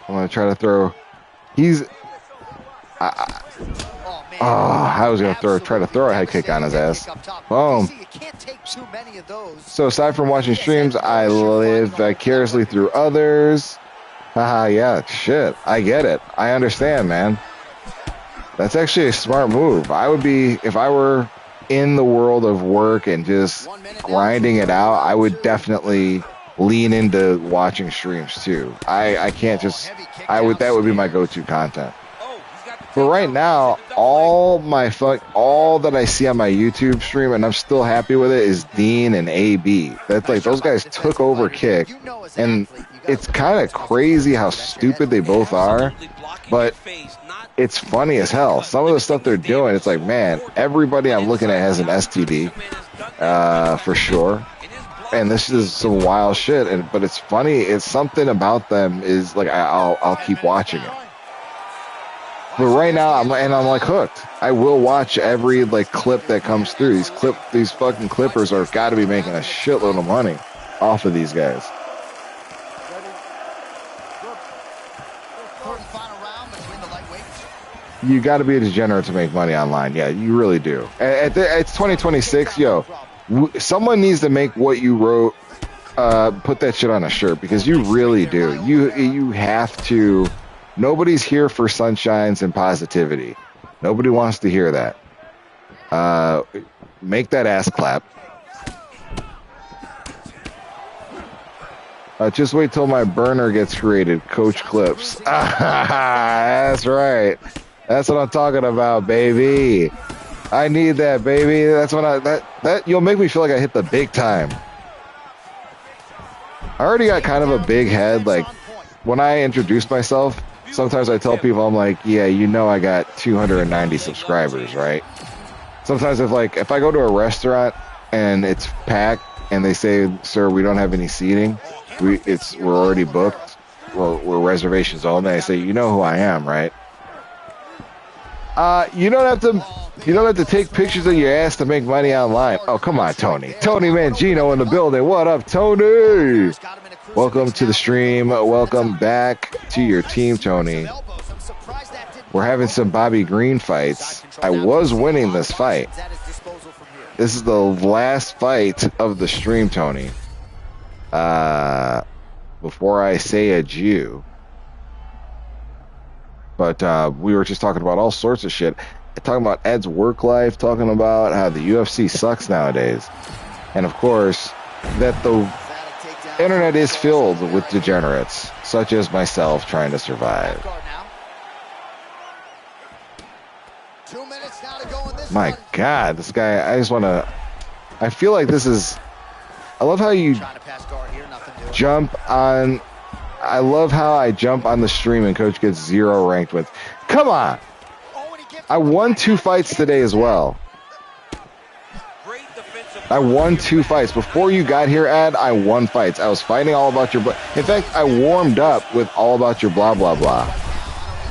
I'm going to try to throw. I was going to try to throw a head kick on his ass. Boom. So aside from watching streams, I live vicariously through others. Haha, yeah, shit. I get it. I understand, man. That's actually a smart move. I would be, if I were in the world of work and just grinding it out, I would definitely lean into watching streams too. I can't just, that would be my go-to content. But right now, all that I see on my YouTube stream, and I'm still happy with it, is Dean and AB. That's like, those guys took over Kick, and it's kind of crazy how stupid they both are, but it's funny as hell. Some of the stuff they're doing, it's like, man, everybody I'm looking at has an STD, for sure. And this is some wild shit, but it's funny. It's something about them is like, I'll keep watching it. But right now, I'm like hooked. I will watch every like clip that comes through. These fucking clippers are got to be making a shitload of money off of these guys. You got to be a degenerate to make money online. Yeah, you really do. It's 2026, yo. Someone needs to make what you wrote, put that shit on a shirt, because you really do. You have to. Nobody's here for sunshines and positivity. Nobody wants to hear that. Make that ass clap. Just wait till my burner gets created. Coach Clips. That's right. That's what I'm talking about, baby. I need that, baby. That's when that you'll make me feel like I hit the big time. I already got kind of a big head. Like when I introduce myself, sometimes I tell people, I'm like, yeah, you know, I got 290 subscribers, right? Sometimes if I go to a restaurant and it's packed and they say, sir, we don't have any seating, we're already booked. Well, we're reservations only. I say, you know who I am, right? You don't have to. You don't have to take pictures of your ass to make money online. Oh, come on, Tony. Tony Mangino in the building. What up, Tony? Welcome to the stream. Welcome back to your team, Tony. We're having some Bobby Green fights. I was winning this fight. This is the last fight of the stream, Tony. Before I say adieu. But we were just talking about all sorts of shit. Talking about Ed's work life, talking about how the UFC sucks nowadays. And of course, that the internet is filled with degenerates, such as myself, trying to survive. My God, this guy, I feel like this is, I love how you jump on, I love how I jump on the stream and Coach gets 0 ranked wins. Come on! I won 2 fights today as well. I won 2 fights. Before you got here, Ed, I won fights. I was fighting all about your... In fact, I warmed up with all about your blah, blah, blah.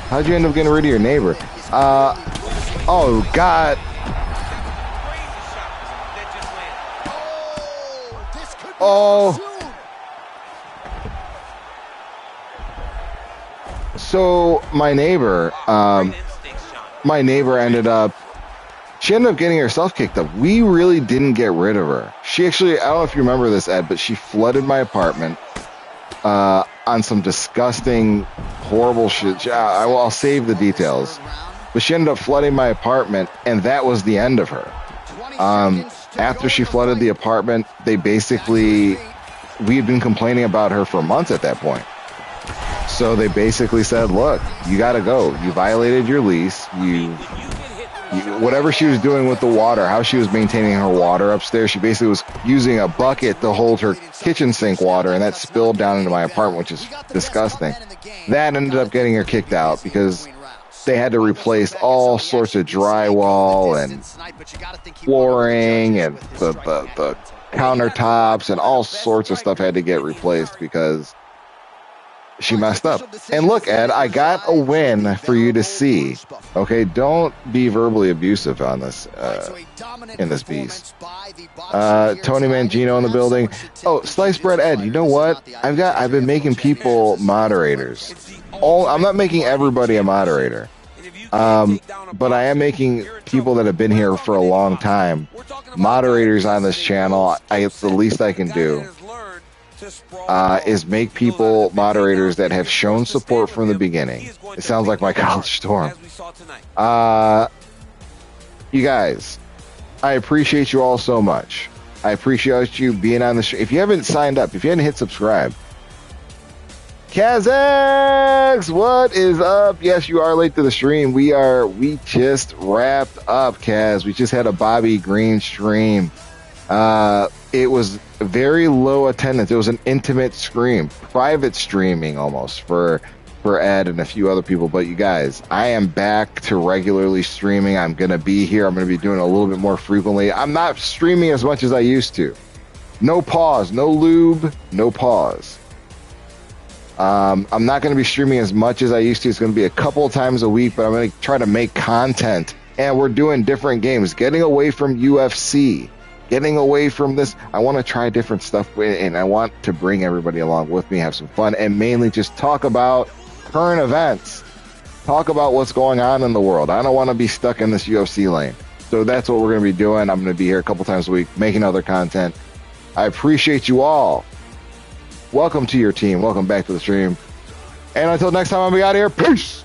How'd you end up getting rid of your neighbor? Oh, God. Oh. So, my neighbor... my neighbor ended up getting herself kicked up. We really didn't get rid of her. She actually, I don't know if you remember this, Ed, but she flooded my apartment on some disgusting, horrible shit. I'll save the details. But she ended up flooding my apartment, and that was the end of her. After she flooded the apartment, we had been complaining about her for months at that point. So they basically said, look, you got to go. You violated your lease. Whatever she was doing with the water, how she was maintaining her water upstairs, she basically was using a bucket to hold her kitchen sink water, and that spilled down into my apartment, which is disgusting. That ended up getting her kicked out because they had to replace all sorts of drywall and flooring and the countertops and all sorts of stuff had to get replaced because she messed up. And look, Ed, I got a win for you to see. Okay, don't be verbally abusive on this in this beast. Tony Mangino in the building. Oh, sliced bread, Ed. You know what? I've been making people moderators. I'm not making everybody a moderator. But I am making people that have been here for a long time moderators on this channel. It's the least I can do. Is make people moderators that have shown support from the beginning. It sounds like my college dorm. You guys, I appreciate you all so much. I appreciate you being on the show. If you haven't signed up, if you haven't hit subscribe, Kazakh, what is up? Yes, you are late to the stream. We just wrapped up, Kaz. We just had a Bobby Green stream. It was very low attendance. It was an intimate stream, private streaming almost for Ed and a few other people. But you guys, I am back to regularly streaming. I'm going to be here. I'm going to be doing it a little bit more frequently. I'm not streaming as much as I used to. No pause, no lube, no pause. I'm not going to be streaming as much as I used to. It's going to be a couple of times a week, but I'm going to try to make content. And we're doing different games, getting away from UFC. Getting away from this, I want to try different stuff, and I want to bring everybody along with me, have some fun, and mainly just talk about current events. Talk about what's going on in the world. I don't want to be stuck in this UFC lane. So that's what we're going to be doing. I'm going to be here a couple times a week, making other content. I appreciate you all. Welcome to your team. Welcome back to the stream. And until next time, I'll be out of here. Peace!